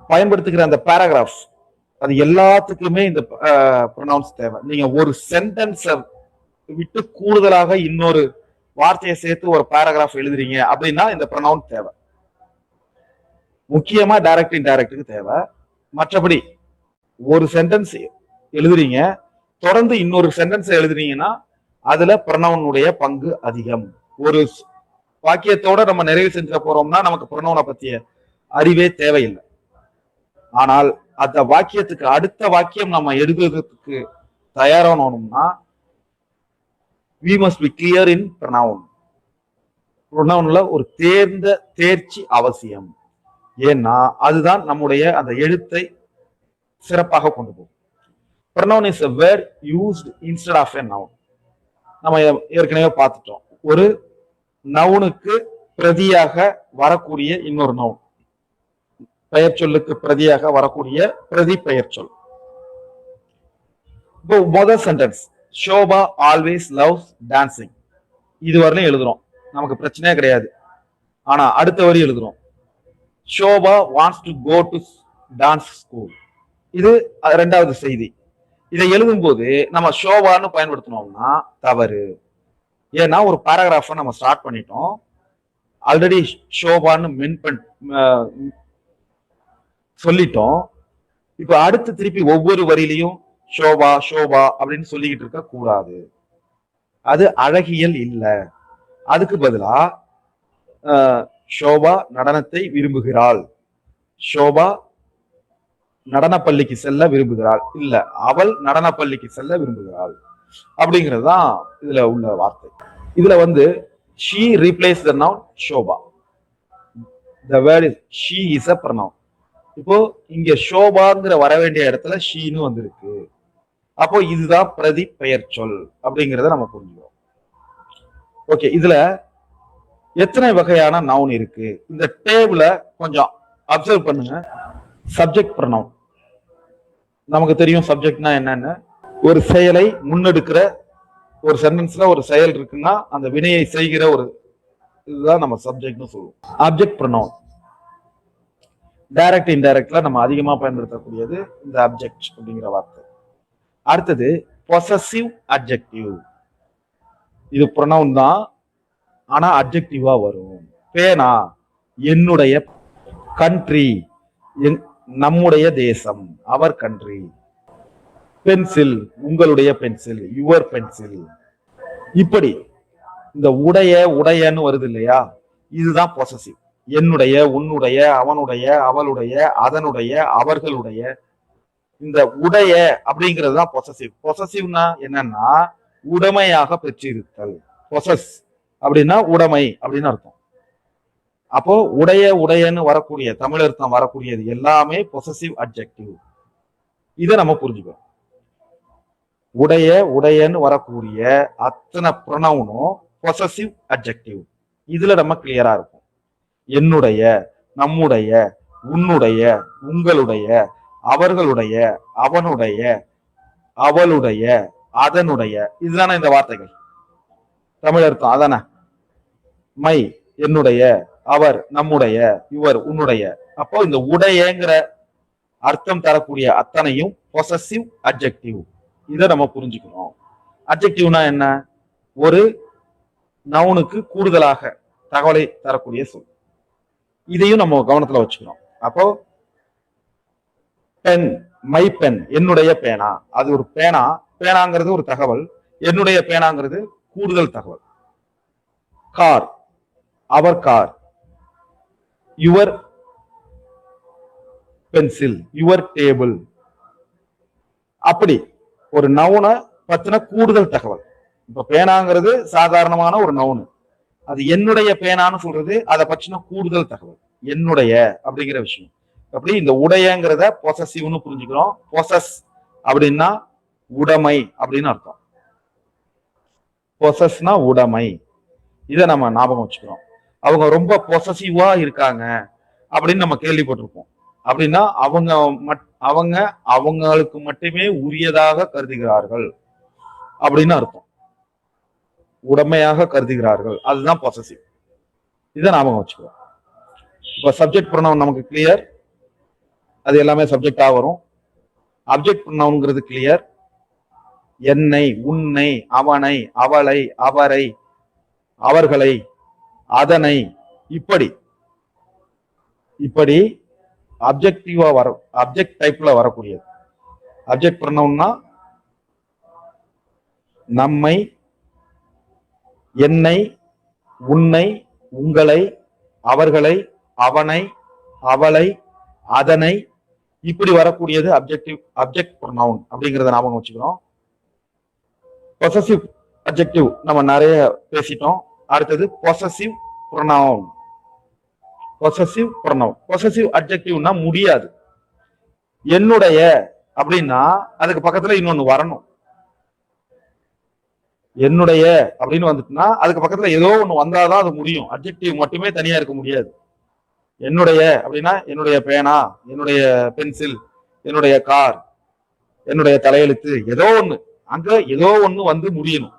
பயன்படுத்துகிற அந்த பேராகிராஃப், அது எல்லாத்துக்குமே இந்த ப்ரொனவுன்ஸ் தேவை. நீங்க ஒரு சென்டென்ஸை விட்டு கூடுதலாக இன்னொரு வார்த்தையை சேர்த்து ஒரு பேராகிராஃப் எழுதுறீங்க அப்படின்னா இந்த ப்ரொனவுன் தேவை. முக்கியமா டைரக்ட் இன்டைரக்டுக்கு தேவை. மற்றபடி ஒரு சென்டென்ஸ் எழுதுறீங்க, தொடர்ந்து இன்னொரு சென்டென்ஸ் எழுதுறீங்கன்னா அதுல ப்ரொனவுனுடைய பங்கு அதிகம். ஒரு வாக்கியத்தோட நம்ம நிறைவு செஞ்சிட போறோம்னா நமக்கு ப்ரொனவுனை பத்திய அறிவே தேவையில்லை. ஆனால் அந்த வாக்கியத்துக்கு அடுத்த வாக்கியம் நம்ம எழுதுறதுக்கு தயாரானோம்னா we must be clear in pronoun. ப்ரொனவுன்ல ஒரு தேர்ச்சி அவசியம். ஏன்னா அதுதான் நம்முடைய அந்த எழுத்தை சிறப்பாக கொண்டு போகும். pronoun is a word used instead of a noun. நம்ம ஏற்கனவே பார்த்துட்டோம். ஒரு நவுனுக்கு பிரதியாக வரக்கூடிய இன்னொரு நவுன், பெயர் சொல்லுக்கு பிரதியாக வரக்கூடிய பிரதி பெயர் சொல். இப்போ முதல் sentence, Shobha always loves dancing. இது வரலையும் எழுதுறோம், நமக்கு பிரச்சனையே கிடையாது. ஆனா அடுத்த வரி எழுதுறோம், Shobha wants to go to dance school. இது இரண்டாவது செய்தி. இதை எழுதும் போது நம்ம ஷோபான்னு பயன்படுத்தினோம்னா தவறு. ஏன்னா ஒரு பேராகிராஃபை நம்ம ஸ்டார்ட் பண்ணிட்டோம், ஆல்ரெடி ஷோபான்னு சொல்லிட்டோம். இப்ப அடுத்து திருப்பி ஒவ்வொரு வரியிலையும் ஷோபா ஷோபா அப்படின்னு சொல்லிக்கிட்டு இருக்க கூடாது. அது அழகியல் இல்லை. அதுக்கு பதிலா ஷோபா நடனத்தை விரும்புகிறாள், ஷோபா நடன பள்ளிக்கு செல்ல விரும்புகிறாள், இல்ல அவள் நடன பள்ளிக்கு செல்ல விரும்புகிறாள் அப்படிங்கிறது தான் இதுல உள்ள வார்த்தை. இதுல she replaced the noun Shobha. the word is she is a pronoun. இப்போ இங்க ஷோபாங்கிற வர வேண்டிய இடத்துல ஷீன்னு வந்திருக்கு. அப்போ இதுதான் பிரதி பெயர் சொல் அப்படிங்கிறத நம்ம புரிஞ்சுக்கிறோம். ஓகே, இதுல எத்தனை வகையான நவுன் இருக்கு இந்த டேபிள கொஞ்சம் அப்சர்வ் பண்ணுங்க. சப்ஜெக்ட் ப்ரொனவுன் நமக்கு தெரியும். சப்ஜெக்ட்னா என்னன்னு, ஒரு செயலை முன்னெடுக்கிற, ஒரு சென்டென்ஸ்ல ஒரு செயல் இருக்குன்னா அந்த வினையை செய்கிற ஒரு இதுதான் நம்ம சப்ஜெக்ட்னு சொல்லுவோம். ஆப்ஜெக்ட் ப்ரொனவுன் டைரக்ட் இன்டைரக்ட்ல நம்ம அதிகமா பயன்படுத்தக்கூடியது இந்த ஆப்ஜெக்ட் அப்படிங்கிற வார்த்தை. அடுத்தது பொசசிவ் அட்ஜெக்டிவ். இது ப்ரொனவுன் தான், ஆனா அட்ஜெக்டிவா வரும். பேனா என்னுடைய, கண்ட்ரி நம்முடைய தேசம், அவர் கண்ட்ரி. பென்சில் உங்களுடைய பென்சில், யுவர் பென்சில். இப்படி இந்த உடையன்னு வருது இல்லையா, இதுதான் பொசசிவ். என்னுடைய, உன்னுடைய, அவனுடைய, அவளுடைய, அதனுடைய, அவர்களுடைய. இந்த உடைய அப்படிங்கிறது தான் பொசசிவ். பொசசிவ்னா என்னன்னா உடைமையாக பெற்றிருத்தல். பொசஸ் அப்படின்னா உடைமை அப்படின்னு அர்த்தம். அப்போ உடையன்னு வரக்கூடிய தமிழர்த்தம் வரக்கூடியது எல்லாமே பொசசிவ் அட்ஜெக்டிவ். இதை நம்ம புரிஞ்சுக்கணும். உடையன்னு வரக்கூடிய அத்தனை ப்ரொனவுனும் பொசசிவ் அட்ஜெக்டிவ். இதுல நம்ம கிளியரா இருக்கும். என்னுடைய, நம்முடைய, உன்னுடைய, உங்களுடைய, அவர்களுடைய, அவனுடைய, அவளுடைய, அதனுடைய, இதுதானே இந்த வார்த்தைகள் தமிழ் அர்த்தம். அதானே மை என்னுடைய, அவர் நம்முடைய, இவர் உன்னுடைய. அப்போ இந்த உடையங்கிற அர்த்தம் தரக்கூடிய அத்தனையும் பொசசிவ் அட்ஜெக்டிவ். இதை நம்ம புரிஞ்சுக்கணும். அட்ஜெக்டிவ்னா என்ன, ஒரு நவுனுக்கு கூடுதலாக தகவலை தரக்கூடிய சொல். இதையும் நம்ம கவனத்துல வச்சுக்கிறோம். அப்போ பென், மை பென், என்னுடைய பேனா, அது ஒரு பேனா. பேனாங்கிறது ஒரு தகவல், என்னுடைய பேனாங்கிறது கூடுதல் தகவல். Car, our car. Your pencil, your table. அப்படி ஒரு நவுனை பத்தின கூடுதல் தகவல். இப்ப பேனாங்கிறது சாதாரணமான ஒரு நவுனு, அது என்னுடைய பேனான்னு சொல்றது அதை பற்றின கூடுதல் தகவல், என்னுடைய அப்படிங்கிற விஷயம். அப்படி இந்த உடையங்கிறத பொசசிவ்னு புரிஞ்சுக்கிறோம். பொசஸ் அப்படின்னா உடைமை அப்படின்னு அர்த்தம். பொசஸ்னா உடைமை. இதை நம்ம ஞாபகம் வச்சுக்கிறோம். அவங்க ரொம்ப பொசசிவா இருக்காங்க அப்படின்னு நம்ம கேள்விப்பட்டிருப்போம். அப்படின்னா அவங்க அவங்களுக்கு மட்டுமே உரியதாக கருதுகிறார்கள் அப்படின்னு அர்த்தம். உடமையாக கருதுகிறார்கள், அதுதான் பொசசிவ். இதை ஞாபகம் வச்சுக்கிறோம். இப்ப சப்ஜெக்ட் ப்ரொனவுன் நமக்கு கிளியர், அது எல்லாமே சப்ஜெக்டா வரும். அப்ஜெக்ட் ப்ரொனவுன்ங்கிறது கிளியர். என்னை, உன்னை, அவனை, அவளை, அவரை, அவர்களை, அதனை, இப்படி இப்படி அப்ஜெக்டிவா வர, அப்ஜெக்ட் டைப்ல வரக்கூடியது. அப்ஜெக்ட் ப்ரொனவுன்னா நம்மை, என்னை, உன்னை, உங்களை, அவர்களை, அவனை, அவளை, அதனை, இப்படி வரக்கூடியது அப்ஜெக்ட் ப்ரொனவுன் அப்படிங்கறத ஞாபகம் வச்சுக்கிறோம். பொசசிவ் அட்ஜெக்டிவ் நம்ம நிறைய பேசிட்டோம். அடுத்தது possessive pronoun. Possessive pronoun, possessive அட்ஜெக்டிவ்னா முடியாது. என்னுடைய அப்படின்னா அதுக்கு பக்கத்துல இன்னொன்னு வரணும். என்னுடைய அப்படின்னு வந்துட்டுனா அதுக்கு பக்கத்துல ஏதோ ஒண்ணு வந்தாதான் அது முடியும். அட்ஜெக்டிவ் மட்டுமே தனியா இருக்க முடியாது. என்னுடைய அப்படின்னா என்னுடைய பேனா, என்னுடைய பென்சில், என்னுடைய கார், என்னுடைய தலையெழுத்து, ஏதோ ஒண்ணு, அங்க ஏதோ ஒண்ணு வந்து முடியணும்.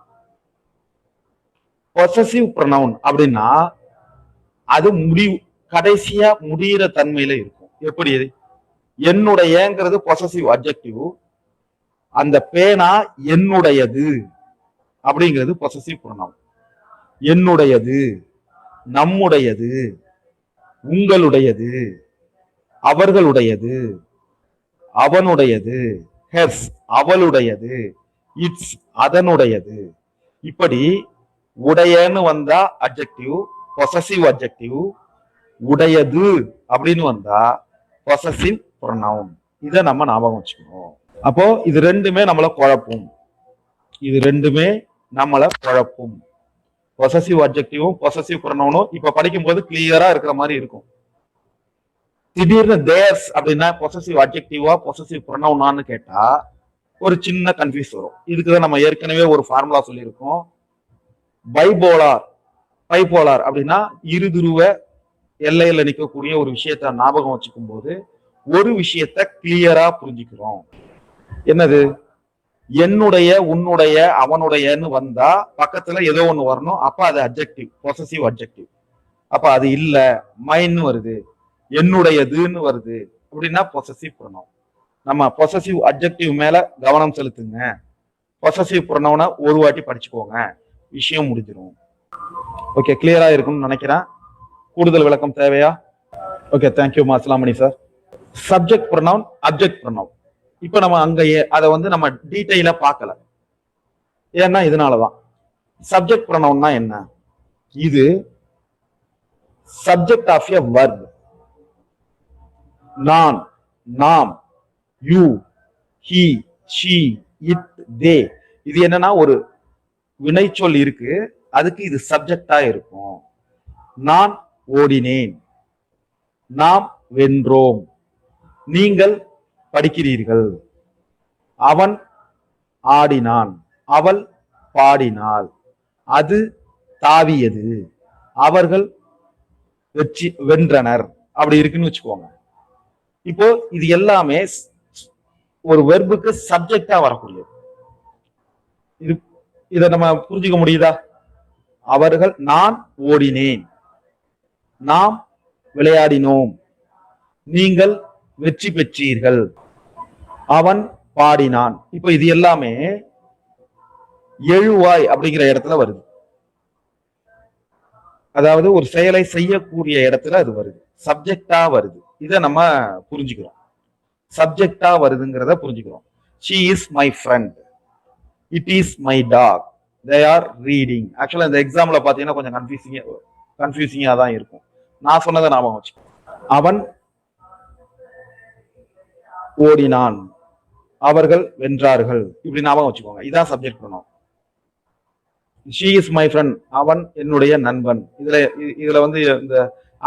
பொசசிவ் ப்ரொனவுன் அப்படின்னா அது கடைசியா முடிகிற தன்மையில இருக்கும். எப்படி? என்னுடையங்கிறது பொசசிவ் அட்ஜெக்டிவ், அந்த பேனா என்னுடையது அப்படிங்கிறது பொசசிவ் ப்ரொனவுன். என்னுடையது, நம்முடையது, உங்களுடையது, அவர்களுடையது, அவனுடையது, ஹெர்ஸ் அவளுடையது, இட்ஸ் அதனுடையது. இப்படி உடையன்னு வந்தா அட்ஜெக்டிவ் பொசசிவ் அட்ஜெக்டிவ், உடையது அப்படின்னு வந்தா பொசசிவ் ப்ரொனவுன். இதை நம்ம ஞாபகம் வச்சுக்கணும். அப்போ இது ரெண்டுமே நம்மளை குழப்பும். இது ரெண்டுமே நம்மளை குழப்பும். பொசசிவ் அட்ஜெக்டிவும் பொசசிவ் ப்ரொனவுனும் இப்ப படிக்கும் போது கிளியரா இருக்கிற மாதிரி இருக்கும். திடீர்னு தேர்ஸ் அப்படின்னா பொசசிவ் அட்ஜெக்டிவா பொசசிவ் ப்ரொனவுனான்னு கேட்டா ஒரு சின்ன கன்ஃபியூஸ் வரும். இதுக்குதான் நம்ம ஏற்கனவே ஒரு ஃபார்முலா சொல்லியிருக்கோம். பைபோலார், பைபோலார் அப்படின்னா இருதுருவ எல்லையில நிற்கக்கூடிய ஒரு விஷயத்த ஞாபகம் வச்சுக்கும் போது ஒரு விஷயத்த கிளியரா புரிஞ்சுக்கிறோம். என்னது? என்னுடைய, உன்னுடைய, அவனுடையன்னு வந்தா பக்கத்துல ஏதோ ஒண்ணு வரணும். அப்ப அது அட்ஜெக்டிவ், பொசசிவ் அட்ஜெக்டிவ். அப்ப அது இல்ல, மைன்னு வருது, என்னுடையதுன்னு வருது அப்படின்னா பொசசிவ் ப்ரொனவுன். நம்ம பொசசிவ் அட்ஜெக்டிவ் மேல கவனம் செலுத்துங்க. பொசசிவ் ப்ரொனவுனை ஒரு வாட்டி படிச்சுக்கோங்க, விஷயம் முடிஞ்சிடும். ஓகே, கிளியரா இருக்கும்னு நினைக்கிறேன். கூடுதல் விளக்கம் தேவையா? Okay, thank you Maslamani sir. Subject pronoun, object pronoun. இப்ப நம்ம அங்கேயே அதை நம்ம டீட்டெயிலா பார்க்கல. ஏன்னா இதனாலதான். சப்ஜெக்ட் ப்ரொனவுன்னா என்ன? இது சப்ஜெக்ட் ஆஃப் எ வர்ப். நான், நாம், யூ, ஹி, ஷி, இட், தே. இது என்னன்னா ஒரு வினைச்சொல் இருக்கு, அதுக்கு இது சப்ஜெக்டா இருக்கும். நான் ஓடினேன், நாம் வென்றோம், நீங்கள் படிக்கிறீர்கள், அவன் ஆடினான், அவள் பாடினாள், அது தாவியது, அவர்கள் வென்றனர், அப்படி இருக்குன்னு வச்சுக்கோங்க. இப்போ இது எல்லாமே ஒரு வெர்புக்கு சப்ஜெக்டா வரக்கூடியது. இதை நம்ம புரிஞ்சுக்க முடியுதா? அவர்கள், நான் ஓடினேன், நாம் விளையாடினோம், நீங்கள் வெற்றி பெற்றீர்கள், அவன் பாடினான். இப்ப இது எல்லாமே எழுவாய் அப்படிங்கிற இடத்துல வருது. அதாவது ஒரு செயலை செய்யக்கூடிய இடத்துல அது வருது, சப்ஜெக்டா வருது. இதை நம்ம புரிஞ்சுக்கிறோம். சப்ஜெக்டா வருதுங்கிறத புரிஞ்சுக்கிறோம். she is my friend, it is my dog, they are reading. ஆக்சுவலா இந்த எக்ஸாம்ல பாத்தீங்கன்னா கொஞ்சம் கன்ஃபியூசிங்கா தான் இருக்கும். நான் சொன்னதை ஞாபகம் வச்சு, அவன் ஓடினான், அவர்கள் வென்றார்கள், இப்படி ஞாபகம் வச்சுக்கோங்க. இதான் subject pronoun. she is my friend, அவன் என்னுடைய நண்பன். இதுல வந்து இந்த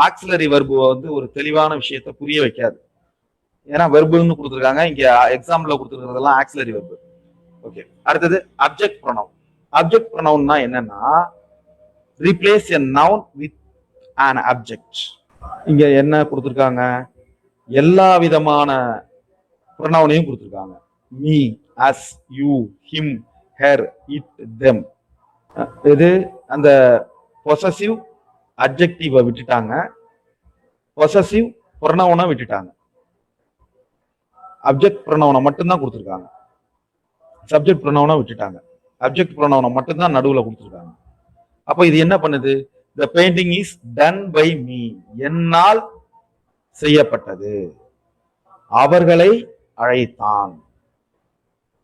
ஆக்சிலரி வெர்பு வந்து ஒரு தெளிவான விஷயத்தை புரிய வைக்காது. ஏன்னா வெர்புன்னு கொடுத்துருக்காங்க, இங்க எக்ஸாம்பிள் கொடுத்துருக்கிறதெல்லாம் ஆக்சிலரி வெர்பு. ஓகே, அடுத்தது அப்ஜெக்ட் ப்ரொனவுன். அப்ஜெக்ட் ப்ரொனவுன்னா என்னன்னா, replace a noun with an object. இங்க என்ன கொடுத்துருக்காங்க, எல்லா விதமான ப்ரொனவுனையும் கொடுத்துருக்காங்க. me, us, you, him, her, it, them. இது அந்த பொசசிவ் அட்ஜெக்டிவை விட்டுட்டாங்க, பொசசிவ் ப்ரொனவுனை விட்டுட்டாங்க. அப்ஜெக்ட் ப்ரொனவுனை மட்டும்தான் கொடுத்துருக்காங்க, சப்ஜெக்ட் ப்ரொனவுனை விட்டுட்டாங்க. அப்ஜெக்ட் ப்ரொனவுனை மட்டும்தான் நடுவில் கொடுத்துருக்காங்க. அப்போ இது என்ன பண்ணுது, the painting is done by me, என்னால் செய்யப்பட்டது. அவர்களை அழைத்தான்,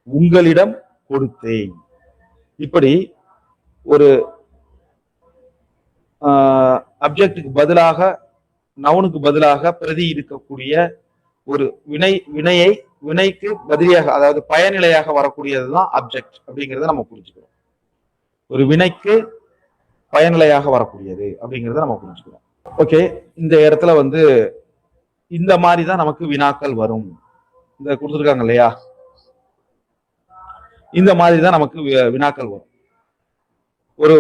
உங்களிடம் கொடுத்தேன். இப்படி ஒரு அப்ஜெக்டுக்கு பதிலாக, நவுனுக்கு பதிலாக பிரதி இருக்கக்கூடிய ஒரு வினைக்கு பதிலாக, அதாவது பயனிலையாக வரக்கூடியதுதான் அப்ஜெக்ட் அப்படிங்கிறத நம்ம புரிஞ்சுக்கிறோம். ஒரு வினைக்கு பயனிலையாக வரக்கூடியது அப்படிங்கிறத நம்ம புரிஞ்சுக்கிறோம். ஓகே, இந்த இடத்துல வந்து இந்த மாதிரி தான் நமக்கு வினாக்கள் வரும். இந்த கொடுத்துருக்காங்க இல்லையா, இந்த மாதிரி தான் நமக்கு வினாக்கள் வரும். ஒரு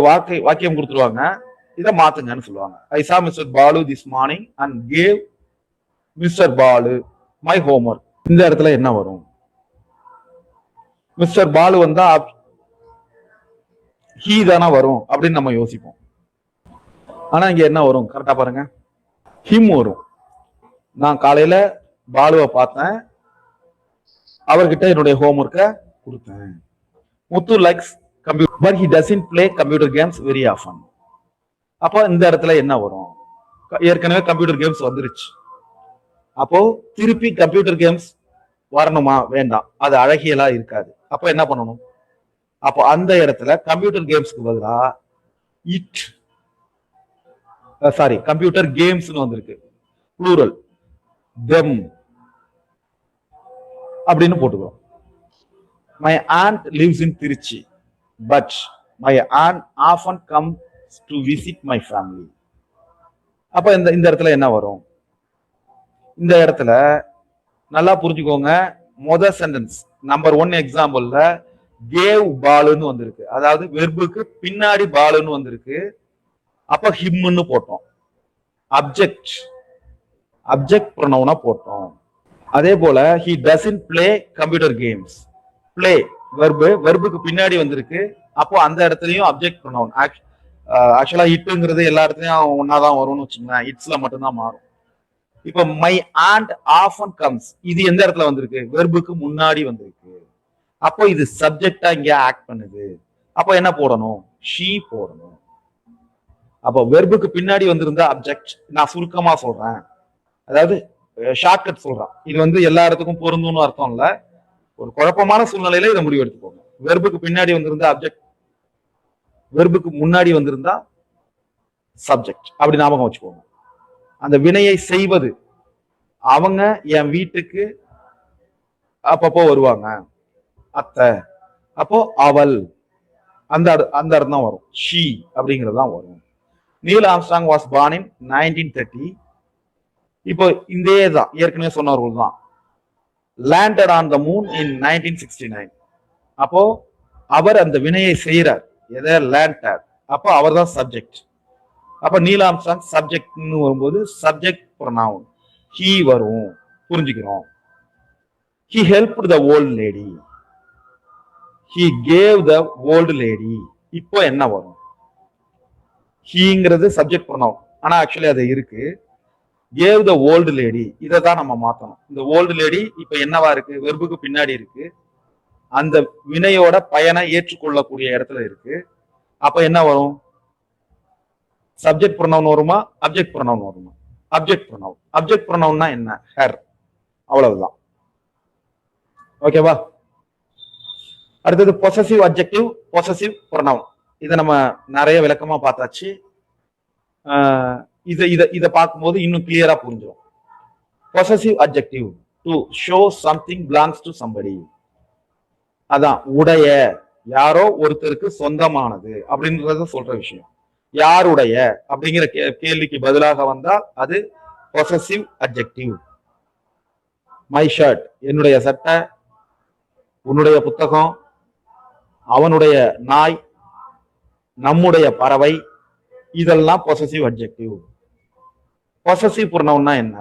வாக்கியம் கொடுத்துருவாங்க, இதை மாத்துங்கன்னு சொல்லுவாங்க. I saw Mr Balu this morning and gave Mr Balu my homework. இந்த இடத்துல என்ன வரும், மிஸ்டர் பாலு வந்தா ஹீ தானே வரும் அப்படின்னு நம்ம யோசிப்போம். ஆனா இங்க என்ன வரும், கரெக்டா பாருங்க, ஹிம் வரும். நான் காலையில பாலுவை பார்த்தேன், அவர்கிட்ட என்னுடைய ஹோம்ஒர்க்கை கொடுத்தேன். Muthu likes computer but he doesn't play computer games very often. அப்போ இந்த இடத்துல என்ன வரும், ஏற்கனவே கம்ப்யூட்டர் கேம்ஸ் வந்துருச்சு. அப்போ திருப்பி கம்ப்யூட்டர் கேம்ஸ் வரணுமா, வேண்டாம், அது அழகியலா இருக்காது. அப்போ என்ன பண்ணணும், அப்போ அந்த இடத்துல கம்ப்யூட்டர் கேம்ஸ்க்கு பதிலா கம்ப்யூட்டர் கேம்ஸ்னு வந்திருக்கு, ப்ளூரல், them அப்படின்னு போட்டுக்கிறோம். My aunt lives in Trichy but my aunt often comes to visit my family. அப்ப இந்த இடத்துல என்ன வரும், இந்த இடத்துல நல்லா புரிஞ்சுக்கோங்க. முதல் சென்டென்ஸ் நம்பர் 1 எக்ஸாம்பிள்ல கேவ் பாலுன்னு வந்திருக்கு, அதாவது வெர்புக்கு பின்னாடி பாலுன்னு வந்திருக்கு. அப்ப ஹிம்னு போட்டோம், அப்ஜெக்ட் ப்ரொனவுனா போட்டோம். அதே போல he doesn't play computer games, play வெர்புக்கு பின்னாடி வந்திருக்கு. அப்போ அந்த இடத்துலயும் அப்ஜெக்ட் ப்ரொனவுன். ஆக்சுவலா இட்டுங்கிறது எல்லா இடத்துலயும் ஒன்னாதான் வரும்னு வச்சுக்கோங்க, இட்ஸ்ல மட்டும்தான் மாறும். இப்ப மை aunt often comes, இது எந்த இடத்துல வந்திருக்கு, வெர்புக்கு முன்னாடி வந்திருக்கு. அப்போ இது சப்ஜெக்டா இங்க ஆக்ட் பண்ணுது. அப்போ என்ன போடணும், she போடணும். அப்போ வெர்புக்கு பின்னாடி வந்திருந்தா அப்ஜெக்ட். நான் சுருக்கமா சொல்றேன், அதாவது ஷார்ட்கட் சொல்றேன், இது வந்து எல்லா இடத்துக்கும் பொருந்தும்னு அர்த்தம் இல்ல. ஒரு குழப்பமான சூழ்நிலையில இதை முடிவு எடுத்துக்கோங்க. வெர்புக்கு பின்னாடி வந்திருந்தா அப்ஜெக்ட், வெர்புக்கு முன்னாடி வந்திருந்தா சப்ஜெக்ட், அப்படி ஞாபகம் வச்சுக்கோங்க. அந்த வினையை செய்வது, அவங்க என் வீட்டுக்கு அப்பப்போ வருவாங்க, அத்தை. அப்போ அவள், அந்த அர்த்தம் தான் வரும். ஷீ அப்படிங்கிறது தான் வரும். Neil Armstrong was born in 1930. இப்போ இதே தான் ஏற்கனவே சொன்னவர்கள் தான். landed on the moon in 1969. அப்போ அவர் அந்த வினையை செய்யறார், எதை, landed. அப்போ அவர் தான் சப்ஜெக்ட். அப்ப நீல் ஆம்ஸ்ட்ராங் சப்ஜெக்ட்னு வரும்போது சப்ஜெக்ட் ப்ரொனவுன் he வரும், புரிஞ்சுக்கிறோம். he helped the old lady, he gave the old lady. இப்போ என்ன வரும், ஹீங்கிறது சப்ஜெக்ட் ப்ரொனவுன், ஆனா ஆக்சுவலி அது இருக்கு. gave the old lady, இதை தான் நம்ம மாத்தணும். இந்த old lady இப்ப என்னவா இருக்கு, வெர்புக்கு பின்னாடி இருக்கு, அந்த வினையோட பயனை ஏற்றுக்கொள்ளக்கூடிய இடத்துல இருக்கு. அப்ப என்ன வரும், சப்ஜெக்ட் ப்ரொனவுன் வருமா, அப்ஜெக்ட் ப்ரொனவுன் வருமா? Object pronoun. அப்ஜெக்ட் ப்ரொனவுன்னா என்ன? ஹர். அவ்வளவுதான். ஓகேவா? அடுத்தது பொசசிவ் அட்ஜெக்டிவ், பொசசிவ் ப்ரொனவுன். இதை நம்ம நிறைய விளக்கமா பார்த்தாச்சு. இதை பார்க்கும்போது இன்னும் கிளியரா புரிஞ்சிடும். Possessive adjective, to show something belongs to somebody. அதான் உடைய, யாரோ ஒருத்தருக்கு சொந்தமானது அப்படின்றத சொல்ற விஷயம். யாருடைய அப்படிங்கிற கேள்விக்கு பதிலாக வந்தால் அது பொசசிவ் அட்ஜெக்டிவ். மை ஷர்ட், என்னுடைய சட்டை, உன்னுடைய புத்தகம், அவனுடைய நாய், நம்முடைய பறவை, இதெல்லாம் பொசசிவ் அட்ஜெக்டிவ். பொசசிவ் ப்ரொனவுன்னா என்ன?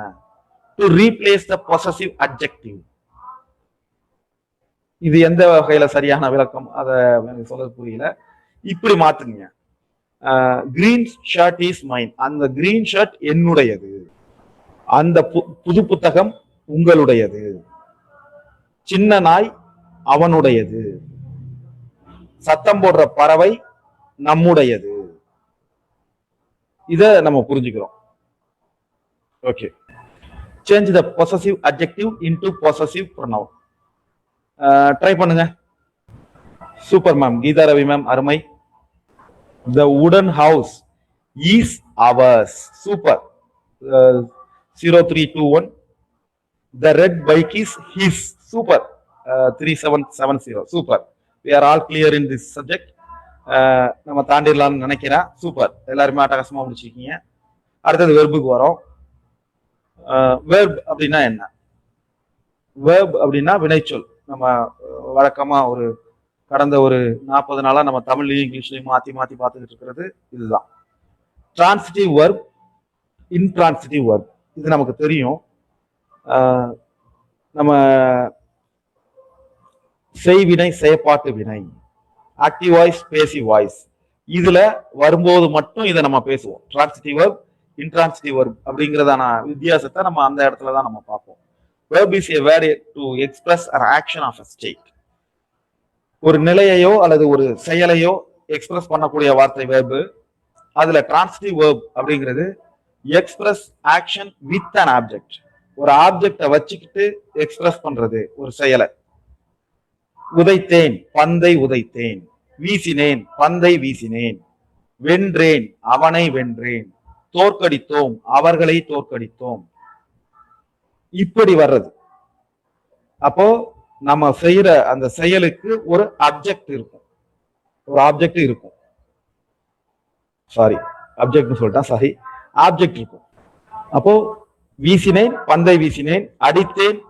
To replace the possessive adjective. இது எந்த வகையில சரியான விளக்கம், அதை எனக்கு சொல்ல புரியல. இப்படி மாத்துங்க. Green shirt is mine. அந்த கிரீன் ஷர்ட் என்னுடையது. அந்த புது புத்தகம் உங்களுடையது. சின்ன நாய் அவனுடையது. சத்தம் போடுற பறவை நம்முடையது. இத நம்ம புரிஞ்சுக்கிறோம். Okay. Change the possessive adjective into possessive pronoun. Try பண்ணுங்க. Super ma'am, Geetha Ravi ma'am, அருமை. The wooden house is ours. Super. 0321. The red bike is his. Super. 3770. Super. we are all clear in this subject. நம்ம தாண்டிடலாம்னு நினைக்கிறேன். சூப்பர், எல்லாருமே அட்டகாசமா முடிச்சிருக்கீங்க. அடுத்தது வெர்புக்கு வரோம். வெர்ப் அப்படின்னா என்ன? வெர்ப் அப்படின்னா வினைச்சொல். நம்ம வழக்கமா கடந்த ஒரு 40 நாளா நம்ம தமிழ்லையும் இங்கிலீஷ்லையும் மாத்தி மாத்தி பார்த்துக்கிட்டு இருக்கிறது இதுதான். Transitive verb, intransitive verb. இது நமக்கு தெரியும். நம்ம செய்வினை, செயற்பாட்டு வினை, ஆக்டிவ் வாய்ஸ், பேசிவ் வாய்ஸ், இதுல வரும்போது மட்டும் இதை நம்ம பேசுவோம். டிரான்சிட்டிவ் வெர்ப், இன்ட்ரான்சிட்டிவ் வெர்ப் அப்படிங்கிறதான வித்தியாசத்தை நம்ம அந்த இடத்துல தான் நம்ம பார்ப்போம். Verb is a word to express an action of a state. ஒரு நிலையையோ அல்லது ஒரு செயலையோ எக்ஸ்பிரஸ் பண்ணக்கூடிய வார்த்தை வெர்பு. அதுல டிரான்சிட்டிவ் வெர்ப் அப்படிங்கிறது express action with an object. ஒரு ஆப்ஜெக்டை வச்சுக்கிட்டு எக்ஸ்பிரஸ் பண்றது ஒரு செயலை. உதைத்தேன், பந்தை உதைத்தேன். வீசினேன், பந்தை வீசினேன். வென்றேன், அவனை வென்றேன். தோற்கடித்தோம், அவர்களை தோற்கடித்தோம். இப்படி வர்றது. அப்போ நம்ம செய்யற அந்த செயலுக்கு ஒரு ஆப்ஜெக்ட் இருக்கும். ஒரு ஆப்ஜெக்ட் இருக்கும். சாரி, ஆப்ஜெக்ட் சொல்லிட்டேன், சாரி. ஆப்ஜெக்ட் இருக்கும். அப்போ வீசினேன், பந்தை வீசினேன். அடித்தேன்,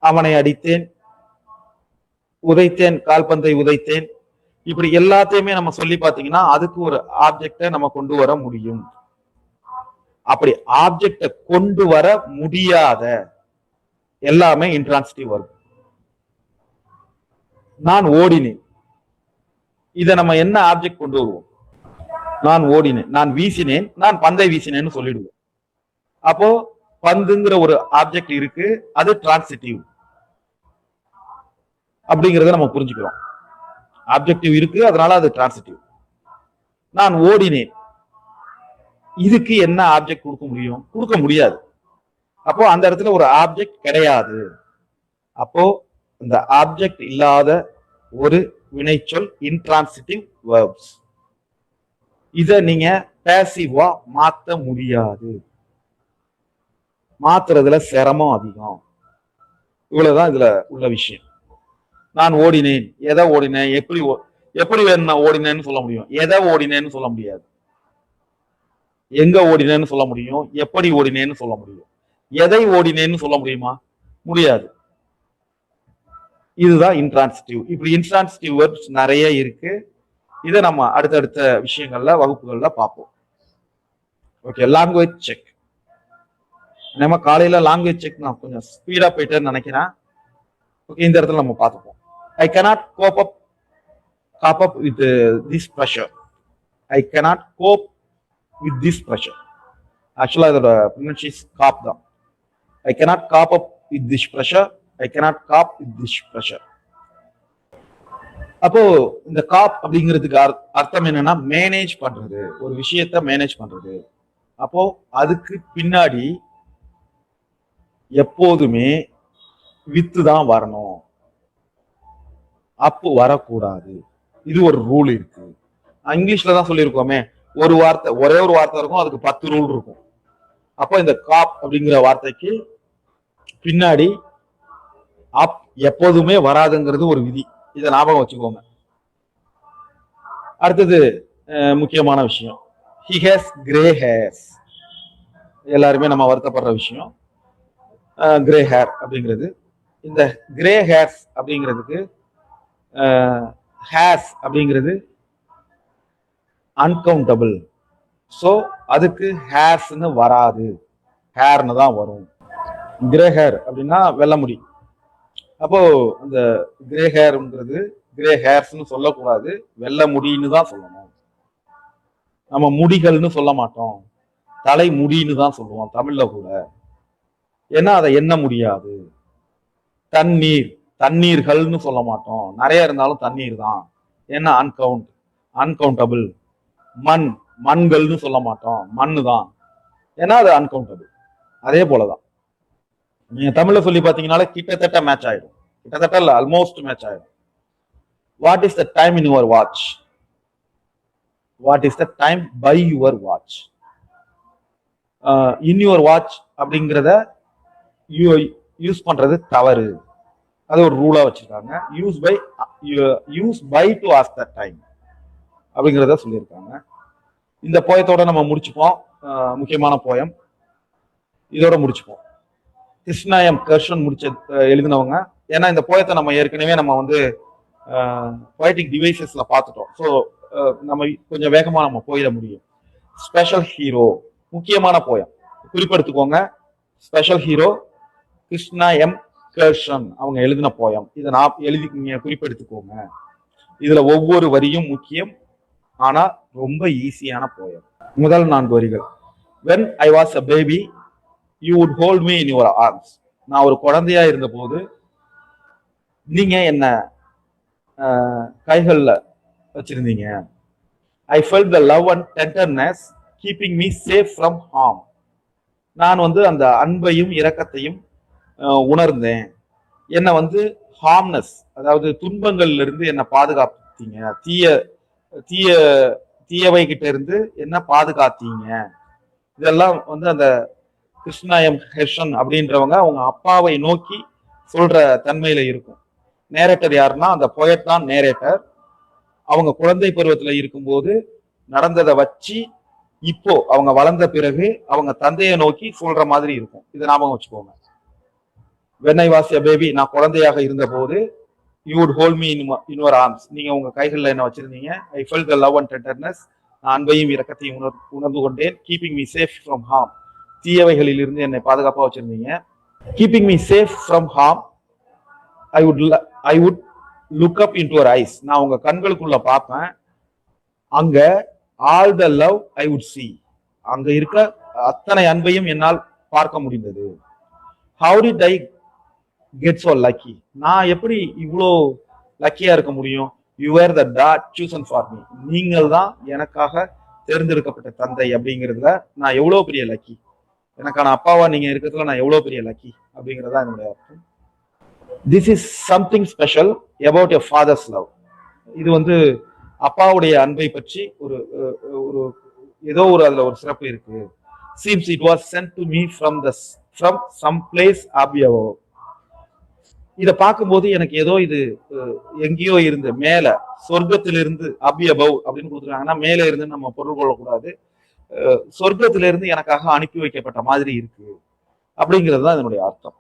அவனை அடித்தேன். உதைத்தேன், கால்பந்தை உதைத்தேன். இப்படி எல்லாத்தையுமே நம்ம சொல்லி பார்த்தீங்கன்னா அதுக்கு ஒரு ஆப்ஜெக்டை நம்ம கொண்டு வர முடியும். அப்படி ஆப்ஜெக்டை கொண்டு வர முடியாத எல்லாமே இன்ட்ரான்சிட்டிவ் வெர்ப். நான் ஓடினேன், இதை நம்ம என்ன ஆப்ஜெக்ட் கொண்டு வருவோம்? நான் ஓடினேன், நான் வீசினேன், நான் பந்தை வீசினேன்னு சொல்லிடுவோம். அப்போ பந்துங்கிற ஒரு ஆப்ஜெக்ட் இருக்கு, அது டிரான்சிட்டிவ் அப்படிங்கிறத நம்ம புரிஞ்சுக்கிறோம். ஆப்ஜெக்டிவ் இருக்கு, அதனால அது டிரான்சிட்டிவ். நான் ஓடினேன், இதுக்கு என்ன ஆப்ஜெக்ட் கொடுக்க முடியும்? கொடுக்க முடியாது. அப்போ அந்த இடத்துல ஒரு ஆப்ஜெக்ட் கிடையாது. அப்போ இந்த ஆப்ஜெக்ட் இல்லாத ஒரு வினைச்சொல் இன்ட்ரான்சிட்டிவ் வெர்ப்ஸ். இத நீங்க பேசிவா மாத்த முடியாது. மாத்துறதுல சிரமம் அதிகம். இவ்வளவுதான் இதுல உள்ள விஷயம். நான் ஓடினேன், எதை ஓடினேன், எப்படி நான் ஓடினேன்னு சொல்ல முடியும்? எதை ஓடினேன்னு சொல்ல முடியாது. எங்க ஓடினேன்னு சொல்ல முடியும், எப்படி ஓடினேன்னு சொல்ல முடியும். எதை ஓடினேன்னு சொல்ல முடியுமா? முடியாது. இதுதான் இன்ட்ரான்சிட்டிவ். இப்படி இன்ட்ரான்சிட்டிவ் வெர்ப்ஸ் நிறைய இருக்கு. இதை நம்ம அடுத்தடுத்த விஷயங்கள்ல, வகுப்புகள்ல பார்ப்போம். Okay, language check. நம்ம காலையில லாங்குவேஜ் செக் நான் கொஞ்சம் ஸ்பீடா போயிட்டேன்னு நினைக்கிறேன். ஓகே, இந்த இடத்துல நம்ம பார்த்துப்போம். I cannot cope up with this pressure. I cannot cope with this pressure. Actually, அதோட pronunciation காப் தான். I cannot cope up with this pressure. I cannot cope with this pressure. அப்போ இந்த காப் அப்படிங்கிறதுக்கு அர்த்தம் என்னன்னா மேனேஜ் பண்றது, ஒரு விஷயத்த மேனேஜ் பண்றது. அப்போ அதுக்கு பின்னாடி எப்போதுமே வித்து தான் வரணும், அப்பு வரக்கூடாது. இது ஒரு ரூல் இருக்கு. இங்கிலீஷ்ல தான் சொல்லியிருக்கோமே, ஒரு வார்த்தை, ஒரே ஒரு வார்த்தை இருக்கும், அதுக்கு 10 ரூல் இருக்கும். அப்போ இந்த காப் அப்படிங்கிற வார்த்தைக்கு பின்னாடி அப் எப்போதுமே வராதுங்கிறது ஒரு விதி. இதை ஞாபகம் வச்சுக்கோங்க. அடுத்தது முக்கியமான விஷயம், he has gray hairs. எல்லாருமே நம்ம வருத்தப்படுற விஷயம் கிரே ஹேர் அப்படிங்கிறது. இந்த கிரே ஹேர்ஸ் அப்படிங்கிறதுக்கு ஹேர்ஸ் அப்படிங்கிறது அன்கவுண்டபிள். ஸோ அதுக்கு ஹேர்ஸ்ன்னு வராது, ஹேர்னு தான் வரும். கிரே ஹேர் அப்படின்னா வெள்ளை முடி. அப்போ இந்த கிரே ஹேர்ங்கிறது கிரே ஹேர்ஸ்னு சொல்லக்கூடாது, வெள்ளை முடின்னு தான் சொல்லணும். நம்ம முடிகள்னு சொல்ல மாட்டோம், தலை முடின்னு தான் சொல்லுவோம் தமிழ்ல கூட. ஏன்னா அதை எண்ண முடியாது. தண்ணீர், தண்ணீர்கள்னு சொல்ல மாட்டோம், நிறைய இருந்தாலும் தண்ணீர் தான், ஏன்னா அன்கவுண்டபிள். மண், மண்கள்னு சொல்ல மாட்டோம், மண்ணு தான், ஏன்னா அது அன்கவுண்டபிள். அதே போலதான் நீங்க தமிழ்ல சொல்லி பாத்தீங்கன்னாலே கிட்டத்தட்ட மேட்ச் ஆயிடும், கிட்டத்தட்ட இல்ல ஆல்மோஸ்ட் மேட்ச் ஆயிடும். What is the time in your watch? What is the time by your watch? In your watch அப்படிங்கிறத யூஸ் பண்றது தவறு, அது ஒரு ரூலா வச்சிருக்காங்க. Use by to ask the time அப்படிங்கிறத சொல்லியிருக்காங்க. இந்த போயத்தோட நம்ம முடிச்சுப்போம். முக்கியமான போயம் இதோட முடிச்சுப்போம். கிருஷ்ணா எம் கர்ஷன் எழுதினவங்க. ஏன்னா இந்த போயத்தை நம்ம ஏற்கனவே நம்ம வந்து போயட்டிக் டிவைசஸ்ல பார்த்துட்டோம். ஸோ நம்ம கொஞ்சம் வேகமா நம்ம போயிட முடியும். ஸ்பெஷல் ஹீரோ, முக்கியமான போயம், குறிப்பெடுத்துக்கோங்க. Special hero Christine M Kerschen அவங்க எழுதின போயம். இதை நான் எழுதிக்கிங்க, குறிப்பெடுத்துக்கோங்க. இதுல ஒவ்வொரு வரியும் முக்கியம், ஆனா ரொம்ப ஈஸியான போயம். முதல் 4 வரிகள். when I was a baby you would hold me in your arms. நான் ஒரு குழந்தையா இருந்த போது நீங்க என்ன கைகள்ல வச்சிருந்தீங்க. I felt the love and tenderness keeping me safe from harm. நான் வந்து அந்த அன்பையும் இரக்கத்தையும் உணர்ந்தேன். என்னை வந்து ஹார்ம்னஸ், அதாவது துன்பங்கள்ல இருந்து என்னை பாதுகாத்தீங்க, தீய தீயவை கிட்ட இருந்து என்ன பாதுகாத்தீங்க. இதெல்லாம் வந்து அந்த கிருஷ்ணா எம் ஹெர்ஷன் அப்படின்றவங்க அவங்க அப்பாவை நோக்கி சொல்ற தன்மையில இருக்கும். நேரேட்டர் யாருன்னா அந்த போயட் தான் நேரேட்டர். அவங்க குழந்தை பருவத்துல இருக்கும்போது நடந்ததை வச்சு இப்போ அவங்க வளர்ந்த பிறகு அவங்க தந்தையை நோக்கி சொல்ற மாதிரி இருக்கும். இதை ஞாபகம் வச்சுக்கோங்க. when I was a baby, நான் குழந்தையாக இருந்த போது you would hold me in your arms, நீங்க உங்க கைகள்ல என்ன வச்சிருந்தீங்க. I felt the love and tenderness, நான் அன்பையும் இரக்கத்தையும் உணர்ந்து கொண்டேன். keeping me safe from harm, தீயவைகளில் இருந்து என்னை பாதுகாப்பா வச்சிருந்தீங்க. keeping me safe from harm, I would look up into your eyes, நான் உங்க கண்களுக்குள்ள பார்ப்பேன். அங்க all the love I would see, அங்க இருக்க அத்தனை அன்பையும் என்னால் பார்க்க முடிந்தது. how did I get so lucky, நான் எப்படி இவ்வளோ லக்கியா இருக்க முடியும். you were the dad chosen for me, நீங்கள் தான் எனக்காக தேர்ந்தெடுக்கப்பட்ட தந்தை அப்படிங்கிறதுல நான் எவ்வளவு பெரிய லக்கி. எனக்கான அப்பாவா நீங்க இருக்கிறதுல நான் எவ்வளவு பெரிய லக்கி அப்படிங்கிறதா என்னுடைய அர்த்தம். This is something special about a father's love. இது வந்து அப்பாவுடைய அன்பை பற்றி ஒரு ஒரு ஏதோ ஒரு அதுல ஒரு சிறப்பு இருக்கு. seems it was sent to me from some place above. இத பார்க்கும்போது எனக்கு ஏதோ இது எங்கேயோ இருந்து மேல சொர்க்கத்திலிருந்து அபியபவ் அப்படின்னு கொடுத்துருக்காங்கன்னா மேல இருந்து நம்ம பொருள் கொள்ளக்கூடாது, சொர்க்கத்திலிருந்து எனக்காக அனுப்பி வைக்கப்பட்ட மாதிரி இருக்கு அப்படிங்கிறது தான் இதனுடைய அர்த்தம்.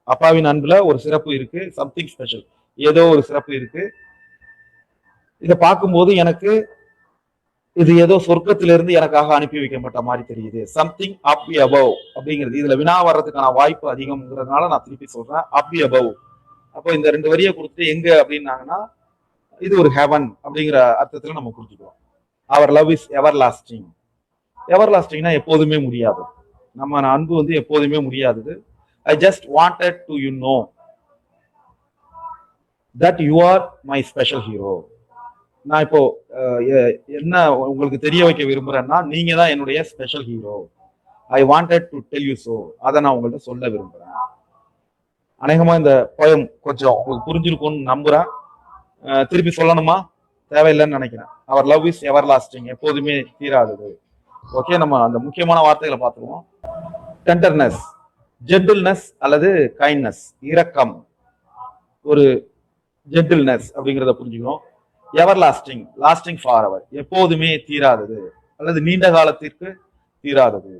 அப்பாவின் அன்புல ஒரு சிறப்பு இருக்கு, சம்திங் ஸ்பெஷல், ஏதோ ஒரு சிறப்பு இருக்கு. இதை பார்க்கும்போது எனக்கு இது ஏதோ சொர்க்கத்திலிருந்து எனக்காக அனுப்பி வைக்கப்பட்ட மாதிரி தெரியுது. சம்திங் அப் அபவ் அப்படிங்கிறது இதுல வினா வர்றதுக்கான வாய்ப்பு அதிகம்ங்கிறதுனால நான் திருப்பி சொல்றேன் அப் அபவ். அப்போ இந்த 2 வரியை கொடுத்துட்டு எங்க அப்படின்னாங்கன்னா இது ஒரு ஹெவன் அப்படிங்கிற அர்த்தத்துல நம்ம புரிஞ்சுக்கலாம். அவர் லவ் இஸ் எவர் லாஸ்டிங். எவர் லாஸ்டிங்னா எப்போதுமே முடியாது, நம்ம அன்பு வந்து எப்போதுமே முடியாதது. I just wanted to you know that you are my special hero. நான் இப்போ என்ன உங்களுக்கு தெரிய வைக்க விரும்புறேன்னா, நீங்க தான் என்னுடைய special hero. I wanted to tell you so. அதை நான் உங்கள்கிட்ட சொல்ல விரும்புறேன். அநேகமா இந்த போயம் கொஞ்சம் உங்களுக்கு புரிஞ்சிருக்கும்னு நம்புறேன். திருப்பி சொல்லணுமா? தேவையில்லைன்னு நினைக்கிறேன். அவர் லவ் இஸ் எவர் லாஸ்டிங், எப்போதுமே தீராதது. ஓகே, நம்ம அந்த முக்கியமான வார்த்தைகளை பார்த்துருவோம். டெண்டர்னஸ், ஜென்டில்னஸ் அல்லது கைண்ட்னஸ், இரக்கம், ஒரு ஜென்டில்னஸ் அப்படிங்கிறத புரிஞ்சுக்கணும். Ever lasting, lasting for ever, எப்போதுமே தீராதது அல்லது நீண்ட காலத்திற்கு தீராதது.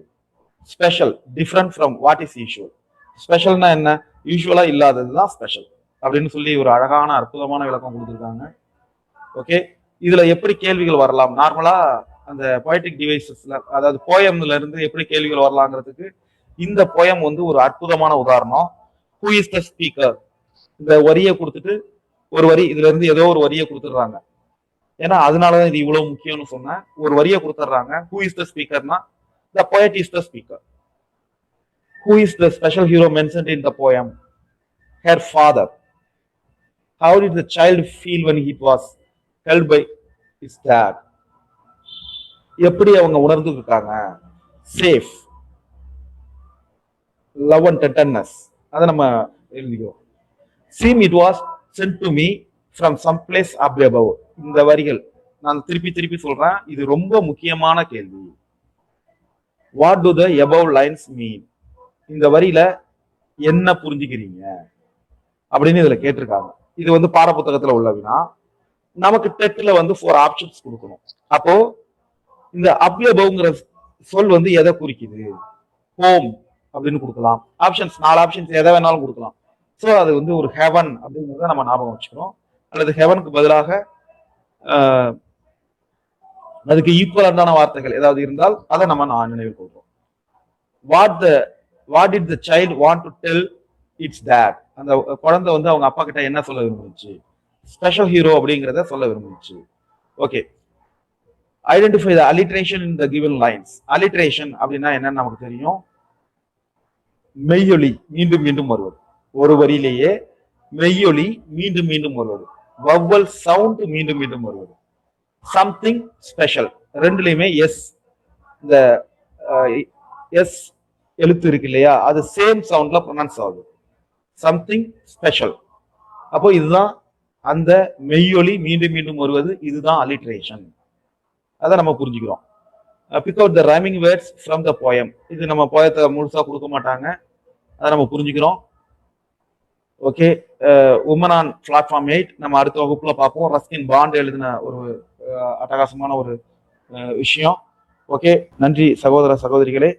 Special, different from what is usual. ஸ்பெஷல்னா என்ன? யூஷுவலா இல்லாததுதான் ஸ்பெஷல் அப்படின்னு சொல்லி ஒரு அழகான அற்புதமான விளக்கம் கொடுத்துருக்காங்க. ஓகே, இதுல எப்படி கேள்விகள் வரலாம்? நார்மலா அந்த பொயட்டிக் டிவைசஸ்ல, அதாவது போயம்ல இருந்து எப்படி கேள்விகள் வரலாங்கிறதுக்கு இந்த போயம் வந்து ஒரு அற்புதமான உதாரணம். ஹூ இஸ் த ஸ்பீக்கர், இந்த வரியை கொடுத்துட்டு ஒரு வரி இதுல இருந்து ஏதோ ஒரு வரியை கொடுத்துடுறாங்க. ஏன்னா அதனாலதான் இது இவ்வளவு முக்கியம்னு சொன்னேன். ஒரு வரியை கொடுத்துட்றாங்க. ஹூ இஸ் த ஸ்பீக்கர்னா the poet is the speaker. Who is the special hero mentioned in the poem? Her father. How did the child feel when he was held by his dad? எப்படி அவங்க உணர்ந்துக்கிட்டாங்க? சேஃப், லவ் அண்ட் டெண்டர்னஸ், அதை நம்ம எழுதிக்கிறோம். Seem it was sent to me from some place up above. இந்த வரிகள் நான் திருப்பி திருப்பி சொல்றேன், இது ரொம்ப முக்கியமான கேள்வி. What do the above lines mean? இந்த வரியில என்ன புரிஞ்சுக்கிறீங்க அப்படின்னு இதுல கேட்டிருக்காங்க. இது வந்து பாட புத்தகத்துல உள்ள வினா. நமக்கு டெட்ல வந்து 4 ஆப்ஷன்ஸ் கொடுக்கணும். அப்போ இந்த அப்யபவ்ங்கிற சொல் வந்து எதை குறிக்குது? ஹோம் அப்படின்னு கொடுக்கலாம். ஆப்ஷன்ஸ் 4 ஆப்ஷன்ஸ் எதை வேணாலும் கொடுக்கலாம். ஸோ அது வந்து ஒரு ஹெவன் அப்படிங்கிறத நம்ம ஞாபகம் வச்சுக்கிறோம். அல்லது ஹெவனுக்கு பதிலாக அதுக்கு ஈக்குவலண்டான வார்த்தைகள் ஏதாவது இருந்தால் அதை நம்ம நினைவில் கொள்றோம். What did the child want to tell its dad? அந்த குழந்தை வந்து அவங்க அப்பா கிட்ட என்ன சொல்ல விரும்புச்சு? ஸ்பெஷல் ஹீரோ அப்படிங்கிறத சொல்ல விரும்புச்சு. Okay, identify the alliteration in the given lines. alliteration அப்படின்னா என்னன்னு நமக்கு தெரியும். மெய்யொலி மீண்டும் மீண்டும் வருவது, ஒரு வரியிலேயே மெய்யொலி மீண்டும் மீண்டும் வருவது, வவ்வல் சவுண்ட் மீண்டும் மீண்டும் வருவது. சம்திங் ஸ்பெஷல், ரெண்டுலயுமே எஸ், இந்த எஸ் எழுத்து இருக்கு இல்லையா, அது சேம் சவுண்ட்ல ப்ரொனன்ஸ் ஆகுது. Something special. அப்போ இதுதான் அந்த மெய்யொலி மீண்டும் மீண்டும் வருவது, இதுதான் alliteration. அதை நம்ம புரிஞ்சுக்கிறோம். Big out the rhyming words from the poem. இது நம்ம போயத்தை முழுசா கொடுக்க மாட்டாங்க, அதை நம்ம புரிஞ்சுக்கிறோம். ஓகே, உமன் ஆன் பிளாட்ஃபார்ம் 8 நம்ம அடுத்த வகுப்புல பார்ப்போம். ரஸ்கின் பாண்ட் எழுதின ஒரு அட்டகாசமான ஒரு விஷயம். ஓகே, நன்றி சகோதர சகோதரிகளே.